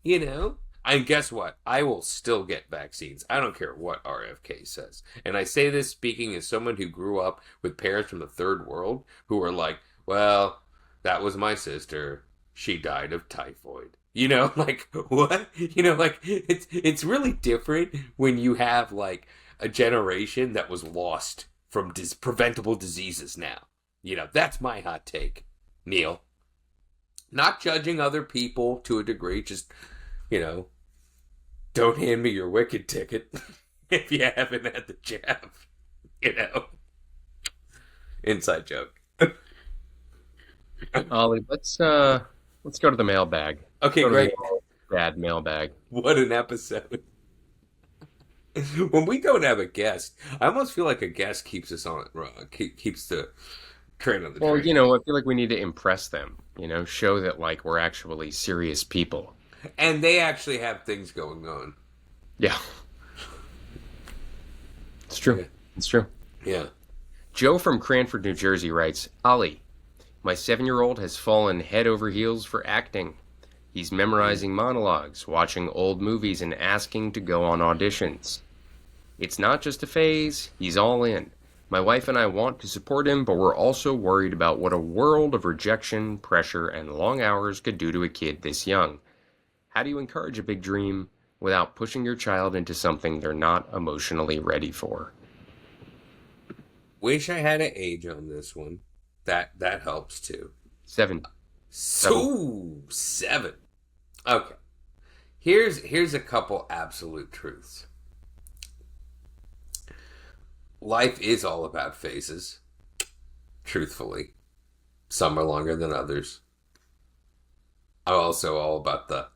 And guess what? I will still get vaccines. I don't care what RFK says. And I say this speaking as someone who grew up with parents from the third world who are like, well, that was my sister. She died of typhoid. Like what? Like it's really different when you have like a generation that was lost from preventable diseases now. That's my hot take, Neil. Not judging other people to a degree, just you know, don't hand me your wicked ticket if you haven't had the jab. You know, inside joke. Ollie, let's go to the mailbag. Okay, Go to the great. bad mailbag. What an episode. When we don't have a guest, I almost feel like a guest keeps us on keeps the train on the Well, train. I feel like we need to impress them, show that like we're actually serious people. And they actually have things going on. Yeah, it's true. Yeah. It's true. Yeah. Joe from Cranford, New Jersey writes, Ollie, my 7-year-old has fallen head over heels for acting. He's memorizing monologues, watching old movies, and asking to go on auditions. It's not just a phase, he's all in. My wife and I want to support him, but we're also worried about what a world of rejection, pressure, and long hours could do to a kid this young. How do you encourage a big dream without pushing your child into something they're not emotionally ready for? Wish I had an age on this one. That helps too. 7. 7. So 7. Okay. Here's a couple absolute truths. Life is all about phases. Truthfully, some are longer than others. I'm also all about the.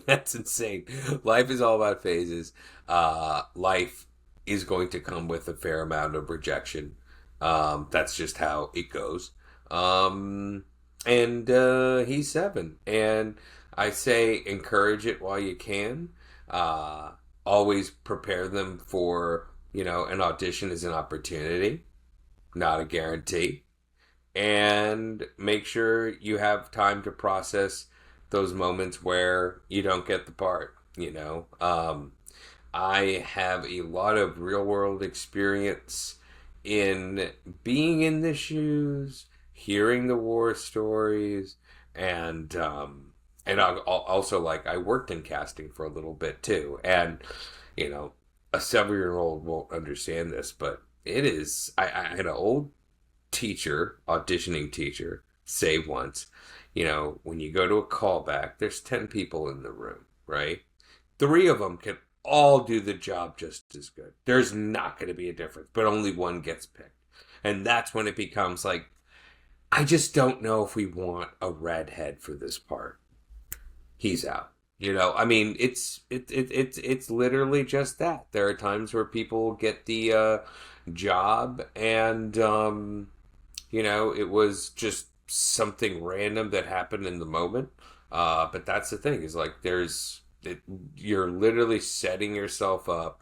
That's insane. Life is all about phases. Life is going to come with a fair amount of rejection. That's just how it goes. And he's 7, and I say encourage it while you can. Always prepare them for an audition is an opportunity, not a guarantee, and make sure you have time to process those moments where you don't get the part. I have a lot of real world experience in being in the shoes, hearing the war stories, and also, like, I worked in casting for a little bit too, and you know, a 7-year old won't understand this, but it is. I had an old teacher, auditioning teacher, say once, when you go to a callback, there's 10 people in the room, right? 3 of them can all do the job just as good. There's not going to be a difference, but only one gets picked. And that's when it becomes like, I just don't know if we want a redhead for this part. He's out. I mean, it's literally just that. There are times where people get the job, and it was just something random that happened in the moment. But that's the thing, is like, you're literally setting yourself up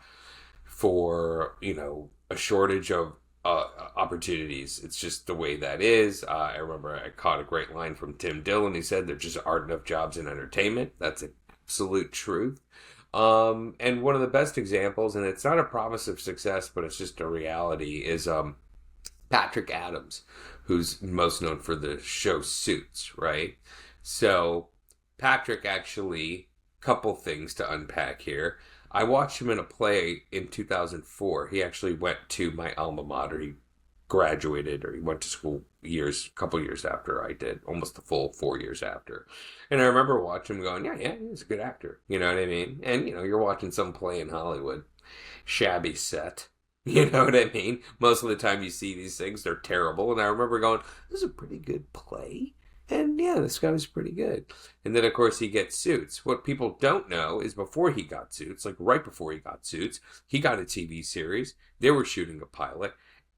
for a shortage of opportunities. It's just the way that is. I remember I caught a great line from Tim Dillon. He said there just aren't enough jobs in entertainment. That's an absolute truth. And one of the best examples, and it's not a promise of success, but it's just a reality, is Patrick Adams, who's most known for the show Suits, right? So Patrick, actually, couple things to unpack here. I watched him in a play in 2004. He actually went to my alma mater. He graduated, or he went to school couple years after I did, almost a full 4 years after. And I remember watching him going, yeah, he's a good actor. You know what I mean? And, you're watching some play in Hollywood, shabby set. You know what I mean? Most of the time you see these things, they're terrible. And I remember going, this is a pretty good play. And yeah, this guy was pretty good. And then, of course, he gets Suits. What people don't know is, before he got Suits, like right before he got Suits, he got a TV series. They were shooting a pilot.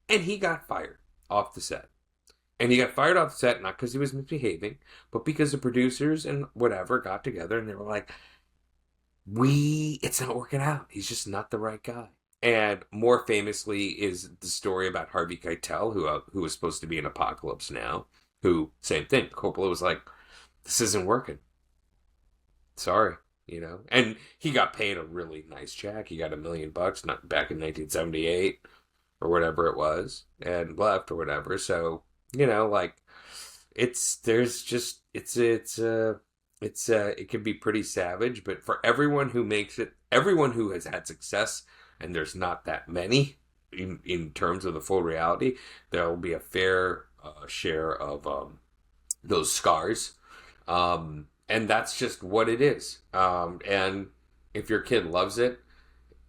And he got fired off the set. And he got fired off the set, not because he was misbehaving, but because the producers and whatever got together and they were like, it's not working out. He's just not the right guy. And more famously is the story about Harvey Keitel, who was supposed to be in Apocalypse Now, who, same thing. Coppola was like, this isn't working. Sorry, And he got paid a really nice check. He got $1 million not back in 1978 or whatever it was, and left or whatever. So, like, it can be pretty savage, but for everyone who makes it, everyone who has had success, and there's not that many in terms of the full reality, there will be a fair share of those scars, and that's just what it is. And if your kid loves it,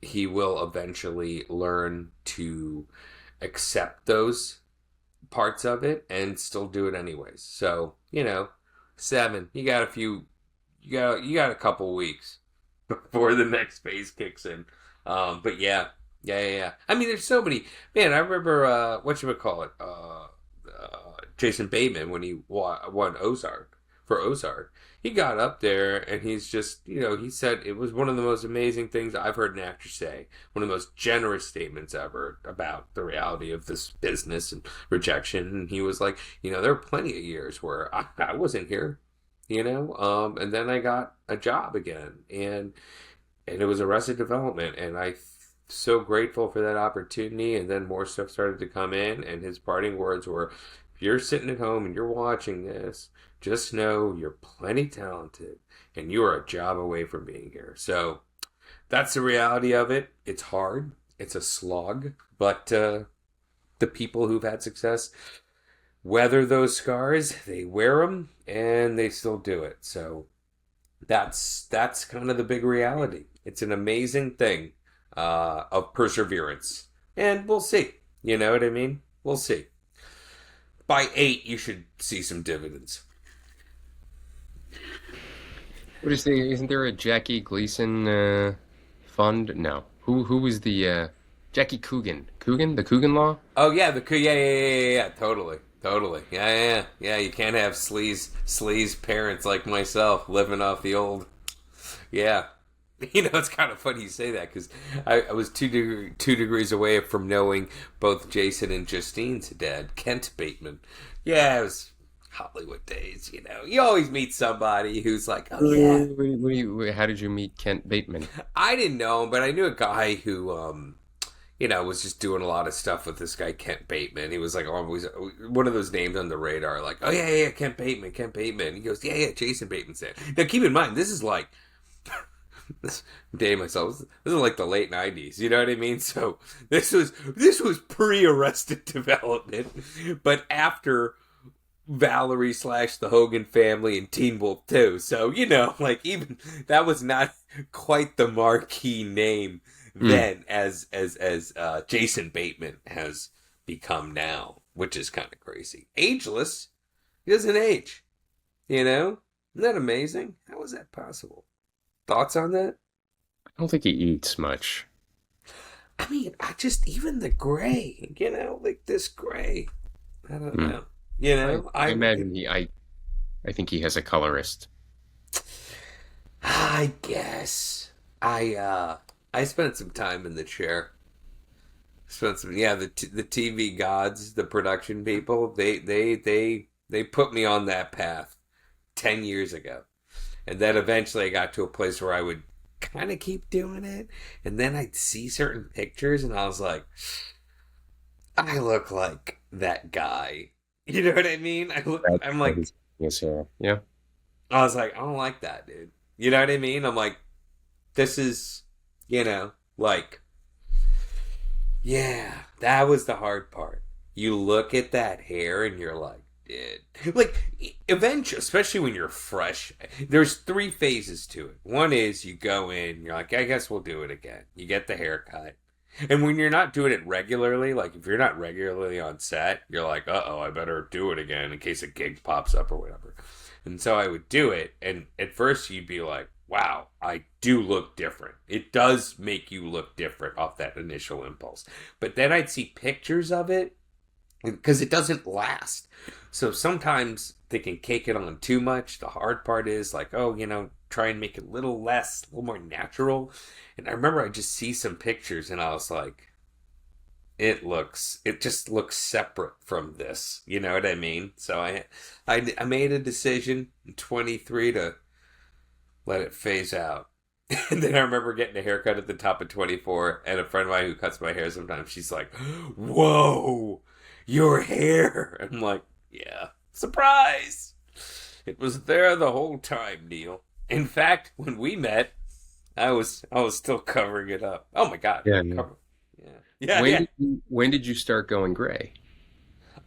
he will eventually learn to accept those parts of it and still do it anyways. So 7, you got a couple weeks before the next phase kicks in. But yeah. I mean, there's so many. Man, I remember whatchamacallit, Jason Bateman, when he won Ozark, for Ozark. He got up there and he's just, he said it was one of the most amazing things I've heard an actor say. One of the most generous statements ever about the reality of this business and rejection. And he was like, there were plenty of years where I wasn't here, and then I got a job again, and it was Arrested Development, and I'm so grateful for that opportunity. And then more stuff started to come in, and his parting words were, if you're sitting at home and you're watching this, just know you're plenty talented and you are a job away from being here. So that's the reality of it. It's hard. It's a slog. But the people who've had success weather those scars. They wear them and they still do it. So that's kind of the big reality. It's an amazing thing of perseverance. And we'll see. You know what I mean? We'll see. By 8, you should see some dividends. What is isn't there a Jackie Gleason fund? No. Who was the Jackie Coogan? Coogan? The Coogan Law? Oh yeah, yeah. Totally. Yeah. You can't have sleaze parents like myself living off the old. Yeah. It's kind of funny you say that, because I was 2 degrees away from knowing both Jason and Justine's dad, Kent Bateman. Yeah, it was Hollywood days, You always meet somebody who's like, oh yeah. How did you meet Kent Bateman? I didn't know him, but I knew a guy who, was just doing a lot of stuff with this guy Kent Bateman. He was like always one of those names on the radar, like, oh yeah, Kent Bateman, Kent Bateman. He goes, yeah, Jason Bateman's in. Now keep in mind, this is like this day myself. This is like the late '90s. You know what I mean? So this was pre-Arrested Development, but after Valerie slash the Hogan Family and Teen Wolf 2. So like even that was not quite the marquee name then as Jason Bateman has become now, which is kind of crazy. Ageless, he doesn't age. Isn't that amazing? How is that possible? Thoughts on that? I don't think he eats much. I mean, I just even the gray, like this gray. I don't know. I imagine I think he has a colorist. I guess I spent some time in the chair. Spent some the TV gods, the production people. They put me on that path 10 years ago, and then eventually I got to a place where I would kind of keep doing it, and then I'd see certain pictures, and I was like, I look like that guy. You know what I mean? I'm like, yes, yeah. I was like, I don't like that, dude. You know what I mean? I'm like, this is, like, yeah, that was the hard part. You look at that hair and you're like, dude. Like, eventually, especially when you're fresh, there's 3 phases to it. One is you go in, you're like, I guess we'll do it again. You get the haircut. And when you're not doing it regularly, like if you're not regularly on set, you're like, uh-oh, I better do it again in case a gig pops up or whatever. And so I would do it, and at first you'd be like, wow, I do look different. It does make you look different off that initial impulse. But then I'd see pictures of it, because it doesn't last. So sometimes they can cake it on too much. The hard part is like, try and make it a little less, a little more natural. And I remember I just see some pictures and I was like, it just looks separate from this. You know what I mean? So I made a decision in 23 to let it phase out. And then I remember getting a haircut at the top of 24, and a friend of mine who cuts my hair sometimes, she's like, whoa, your hair. I'm like, yeah, surprise. It was there the whole time, Neil. In fact, when we met, I was still covering it up. Oh my God. Yeah, when did you start going gray?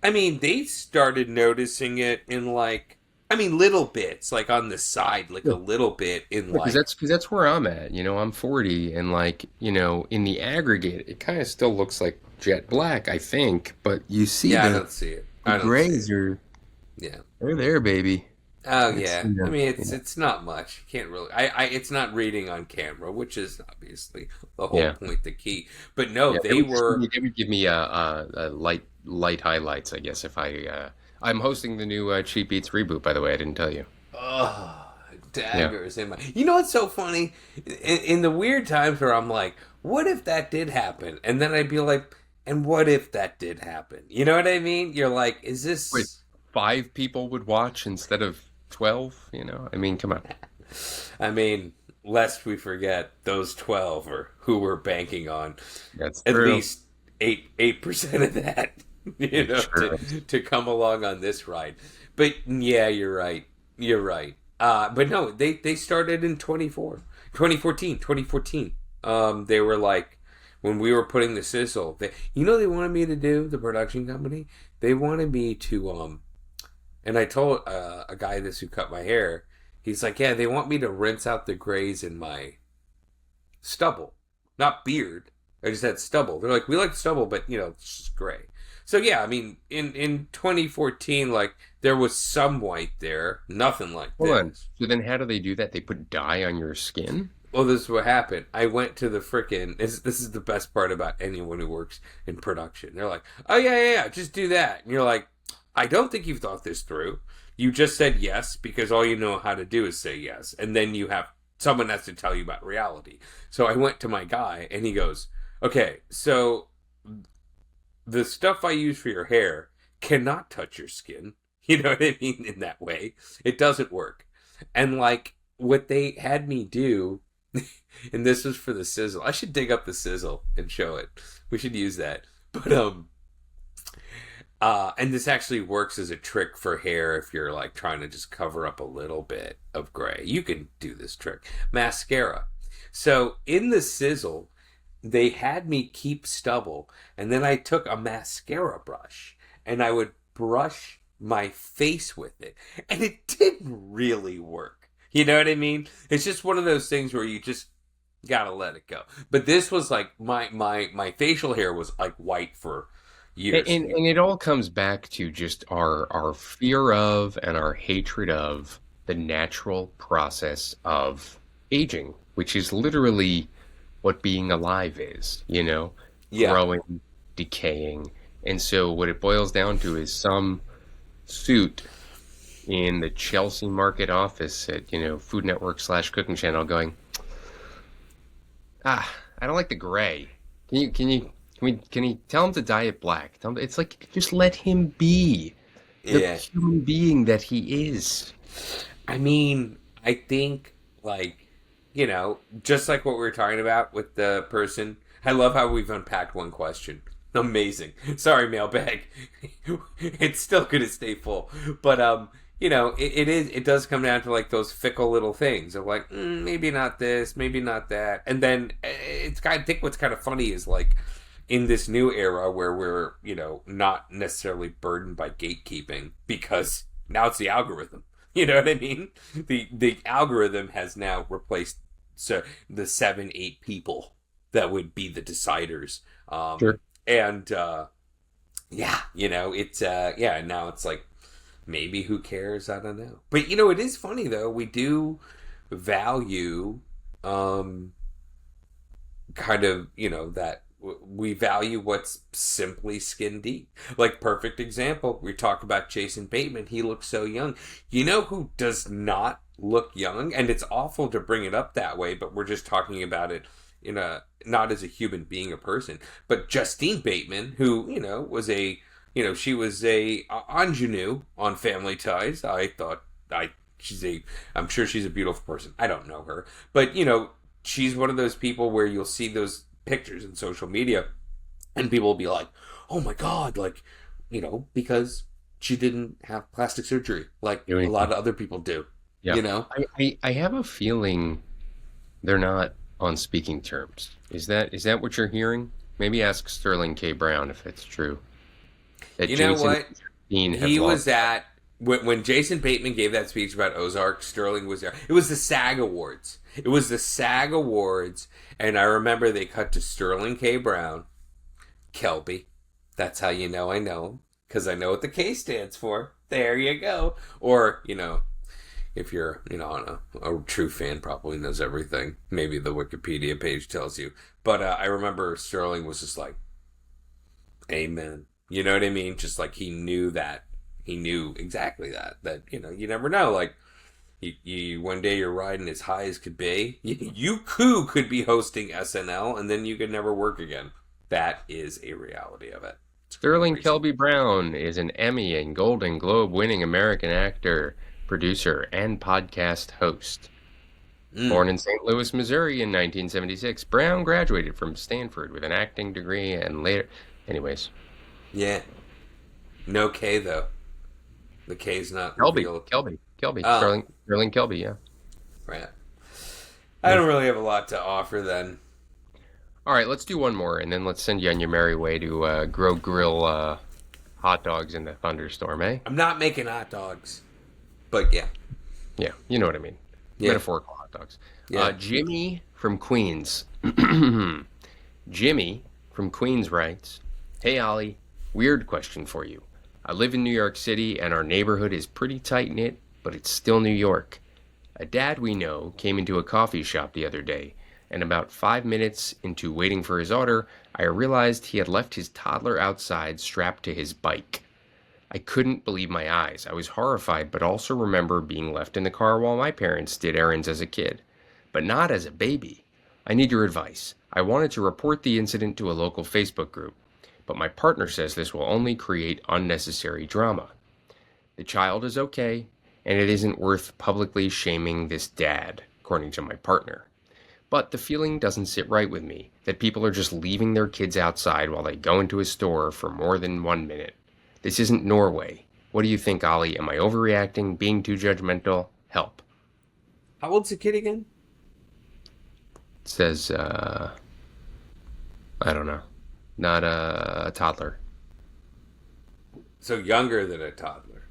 I mean, they started noticing it in little bits, like on the side, like a little bit in Because that's where I'm at. I'm 40, and in the aggregate, it kind of still looks like jet black, I think. But you see, I don't see it. The grays are, they're there, baby. Oh yeah, I mean it's not much. You can't really. It's not reading on camera, which is obviously the whole point, the key. But no, they would give me a light highlights, I guess. If I'm hosting the new Cheap Eats reboot, by the way. I didn't tell you. Oh, daggers in my. You know what's so funny? In the weird times where I'm like, what if that did happen? And then I'd be like, and what if that did happen? You know what I mean? You're like, is this? Wait, 5 people would watch instead of 12? I mean, come on. I mean, lest we forget, those 12 are who we're banking on. That's at true. least 8% of that, to come along on this ride. But yeah, you're right. But no, they started in 2014. They were like, when we were putting the sizzle, they wanted me to do, the production company, they wanted me to, and I told a guy this who cut my hair, he's like, yeah, they want me to rinse out the grays in my stubble. Not beard. I just had stubble. They're like, we like stubble, but, it's just gray. So, yeah, I mean, in 2014, like, there was some white there. Nothing like Hold this. on. So then how do they do that? They put dye on your skin? Well, this is what happened. I went to the frickin'... This is the best part about anyone who works in production. They're like, oh, yeah, just do that. And you're like, I don't think you've thought this through. You just said yes because all you know how to do is say yes. And then someone has to tell you about reality. So I went to my guy and he goes, okay, so the stuff I use for your hair cannot touch your skin. You know what I mean? In that way. It doesn't work. And like what they had me do, And this was for the sizzle. I should dig up the sizzle and show it. We should use that. But and this actually works as a trick for hair if you're like trying to just cover up a little bit of gray. You can do this trick. Mascara. So in the sizzle, they had me keep stubble, and then I took a mascara brush and I would brush my face with it, and it didn't really work. You know what I mean? It's just one of those things where you just gotta let it go. But this was like my facial hair was like white for years. And it all comes back to just our fear of and our hatred of the natural process of aging, which is literally what being alive is, Yeah, growing, decaying. And so what it boils down to is some suit in the Chelsea Market office at, Food Network / Cooking Channel going, I don't like the gray. Can you tell him to dye it black? It's like, just let him be the yeah. human being that he is. I mean, I think like just like what we were talking about with the person. I love how we've unpacked one question. Amazing. Sorry, mailbag. It's still gonna stay full, but it does come down to like those fickle little things of like maybe not this, maybe not that, and then I think what's kind of funny is like in this new era where we're not necessarily burdened by gatekeeping because now it's the algorithm. You know what I mean? The algorithm has now replaced the 7-8 people that would be the deciders. Sure. And yeah, it's yeah, now it's like maybe who cares? I don't know. But it is funny though. We do value kind of, that we value what's simply skin deep. Like perfect example, we talk about Jason Bateman. He looks so young. You know who does not look young? And it's awful to bring it up that way, but we're just talking about it in a not as a human being, a person. But Justine Bateman, who was she was a ingenue on Family Ties. I'm sure she's a beautiful person. I don't know her, but she's one of those people where you'll see those pictures in social media and people will be like, oh my god, like because she didn't have plastic surgery like a lot of other people do. Yeah. I have a feeling they're not on speaking terms. Is that what you're hearing? Maybe ask Sterling K. Brown if it's true. That You know Jason what? and Justine have He was lost. at when Jason Bateman gave that speech about Ozark. Sterling was there. It was the SAG Awards. It was the SAG Awards, and I remember they cut to Sterling K. Brown, Kelby. That's how I know him because I know what the K stands for. There you go. Or if you're a true fan, probably knows everything. Maybe the Wikipedia page tells you. But I remember Sterling was just like, "Amen." You know what I mean? Just like he knew that. He knew exactly that you never know. Like you one day you're riding as high as could be. You could be hosting SNL and then you could never work again. That is a reality of it. It's Sterling crazy. Kelby Brown is an Emmy and Golden Globe winning American actor, producer, and podcast host. Mm, Born in St. Louis, Missouri in 1976, Brown graduated from Stanford with an acting degree and later. Anyways, yeah. No K though. The K is not Kelby, revealed. Kelby, Kelby, Oh, Sterling Kelby, yeah. right. I Yeah. don't really have a lot to offer then. All right, let's do one more, and then let's send you on your merry way to grill hot dogs in the thunderstorm, eh? I'm not making hot dogs, but yeah, Yeah, you know what I mean. yeah, Metaphorical hot dogs. yeah. Jimmy from Queens. Jimmy from Queens writes, Hey Ollie, weird question for you. I live in New York City and our neighborhood is pretty tight-knit, but it's still New York. A dad we know came into a coffee shop the other day, and about 5 minutes into waiting for his order, I realized he had left his toddler outside strapped to his bike. I couldn't believe my eyes. I was horrified, but also remember being left in the car while my parents did errands as a kid. But not as a baby. I need your advice. I wanted to report the incident to a local Facebook group, but my partner says this will only create unnecessary drama. The child is okay, and it isn't worth publicly shaming this dad, according to my partner. But the feeling doesn't sit right with me that people are just leaving their kids outside while they go into a store for more than 1 minute. This isn't Norway. What do you think, Ollie? Am I overreacting? Being too judgmental? Help. How old's the kid again? It says, I don't know. Not a toddler. So younger than a toddler.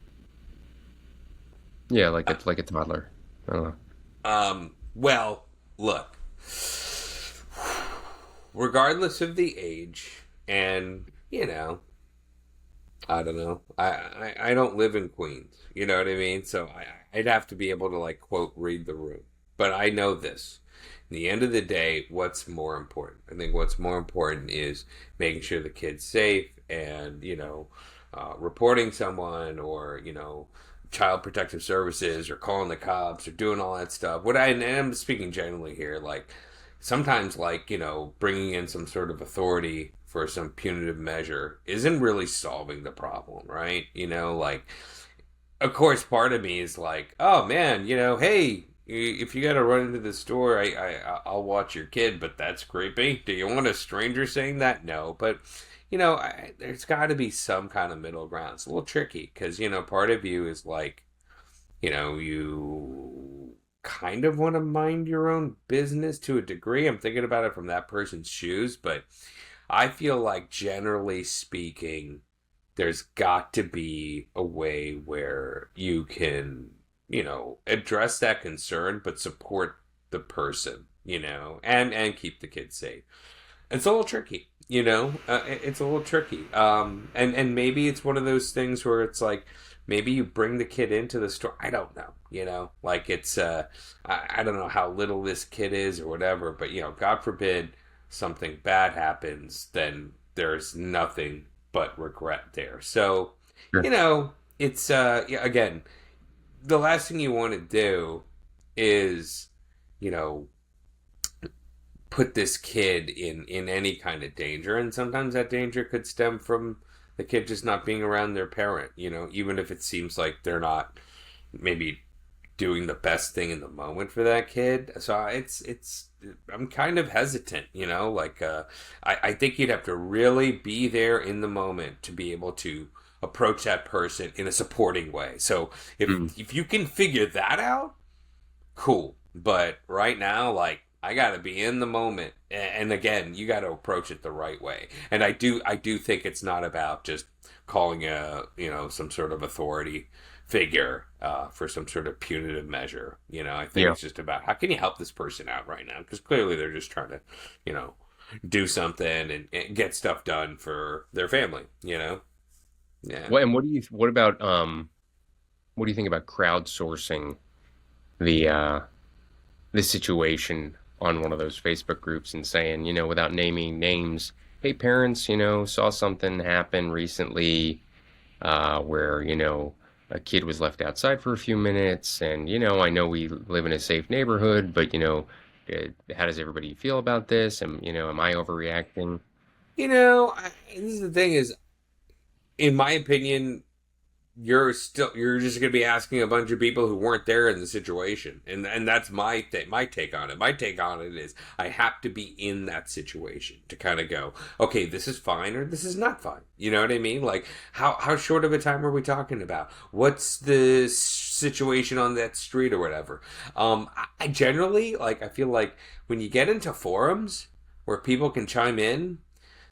Yeah, like a toddler. I don't know. Well, look. Regardless of the age, and I don't know. I don't live in Queens. You know what I mean? So I'd have to be able to like quote read the room. But I know this. In the end of the day, what's more important? I think what's more important is making sure the kid's safe and reporting someone or child protective services or calling the cops or doing all that stuff. And I'm speaking generally here, like sometimes like bringing in some sort of authority for some punitive measure isn't really solving the problem, right? Like of course part of me is like, oh man, hey, if you got to run into the store, I'll watch your kid, but that's creepy. Do you want a stranger saying that? No, but there's got to be some kind of middle ground. It's a little tricky because part of you is like, you kind of want to mind your own business to a degree. I'm thinking about it from that person's shoes, but I feel like generally speaking, there's got to be a way where you can, address that concern, but support the person, and keep the kids safe. It's a little tricky, it's a little tricky. And maybe it's one of those things where it's like, maybe you bring the kid into the store. I don't know, like it's, I don't know how little this kid is or whatever, but God forbid something bad happens, then there's nothing but regret there. So, Sure. it's, yeah, again, the last thing you want to do is, put this kid in any kind of danger, and sometimes that danger could stem from the kid just not being around their parent, even if it seems like they're not maybe doing the best thing in the moment for that kid. So it's I'm kind of hesitant, like I think you'd have to really be there in the moment to be able to approach that person in a supporting way. So if you can figure that out, cool. But right now, like, I gotta be in the moment, and again, you gotta approach it the right way. And I do think it's not about just calling some sort of authority figure for some sort of punitive measure. I think Yeah. it's just about how can you help this person out right now, because clearly they're just trying to, do something and get stuff done for their family. Yeah. What do you think about crowdsourcing the the situation on one of those Facebook groups and saying, without naming names, hey parents, saw something happen recently where, a kid was left outside for a few minutes and, I know we live in a safe neighborhood, but, how does everybody feel about this? And, am I overreacting? This is the thing is, in my opinion, you're just going to be asking a bunch of people who weren't there in the situation, and that's my take on it. My take on it is I have to be in that situation to kind of go, okay, this is fine or this is not fine. You know what I mean? Like how short of a time are we talking about? What's the situation on that street or whatever? I generally like, I feel like when you get into forums where people can chime in,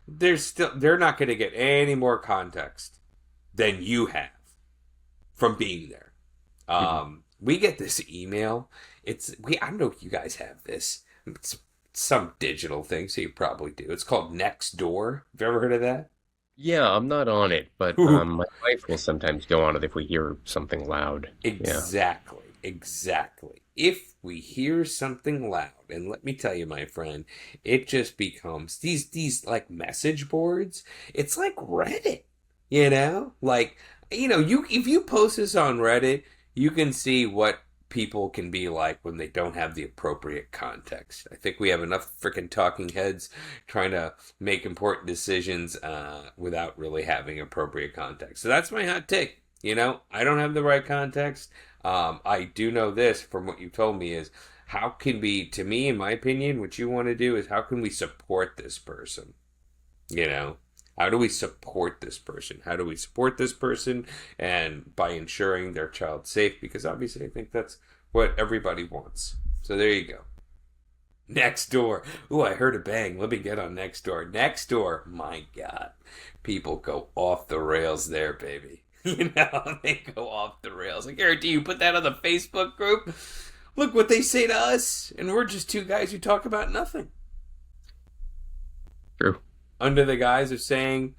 they're not going to get any more context than you have from being there. Mhm. We get this email. I don't know if you guys have this. It's some digital thing, so you probably do. It's called Nextdoor. Have you ever heard of that? Yeah, I'm not on it, but my wife will sometimes go on it if we hear something loud. Yeah. Exactly. Exactly. If we hear something loud, and let me tell you, my friend, it just becomes these like message boards. It's like Reddit, like you if you post this on Reddit, you can see what people can be like when they don't have the appropriate context. I think we have enough freaking talking heads trying to make important decisions without really having appropriate context. So that's my hot take. I don't have the right context. I do know this from what you told me is how can we, to me, in my opinion, what you want to do is how can we support this person? You know, how do we support this person? How do we support this person? And by ensuring their child's safe, because obviously I think that's what everybody wants. So there you go. Next door. Ooh, I heard a bang. Let me get on next door. Next door. My God. People go off the rails there, baby. You know, they go off the rails. I guarantee you put that on the Facebook group. Look what they say to us. And we're just two guys who talk about nothing. True. Under the guise of saying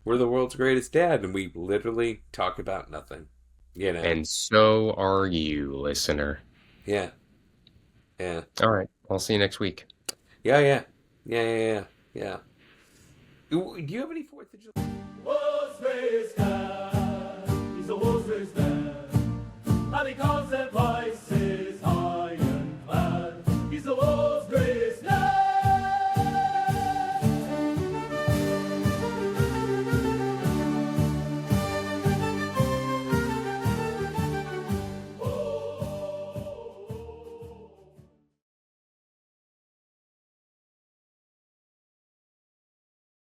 we're the world's greatest dad. And we literally talk about nothing. You know? And so are you, listener. Yeah. Yeah. All right. I'll see you next week. Yeah, yeah. Yeah, yeah, yeah. Yeah. Do you have any 4th of July? Was raised dad, he's a was raised dad, and he calls it boy.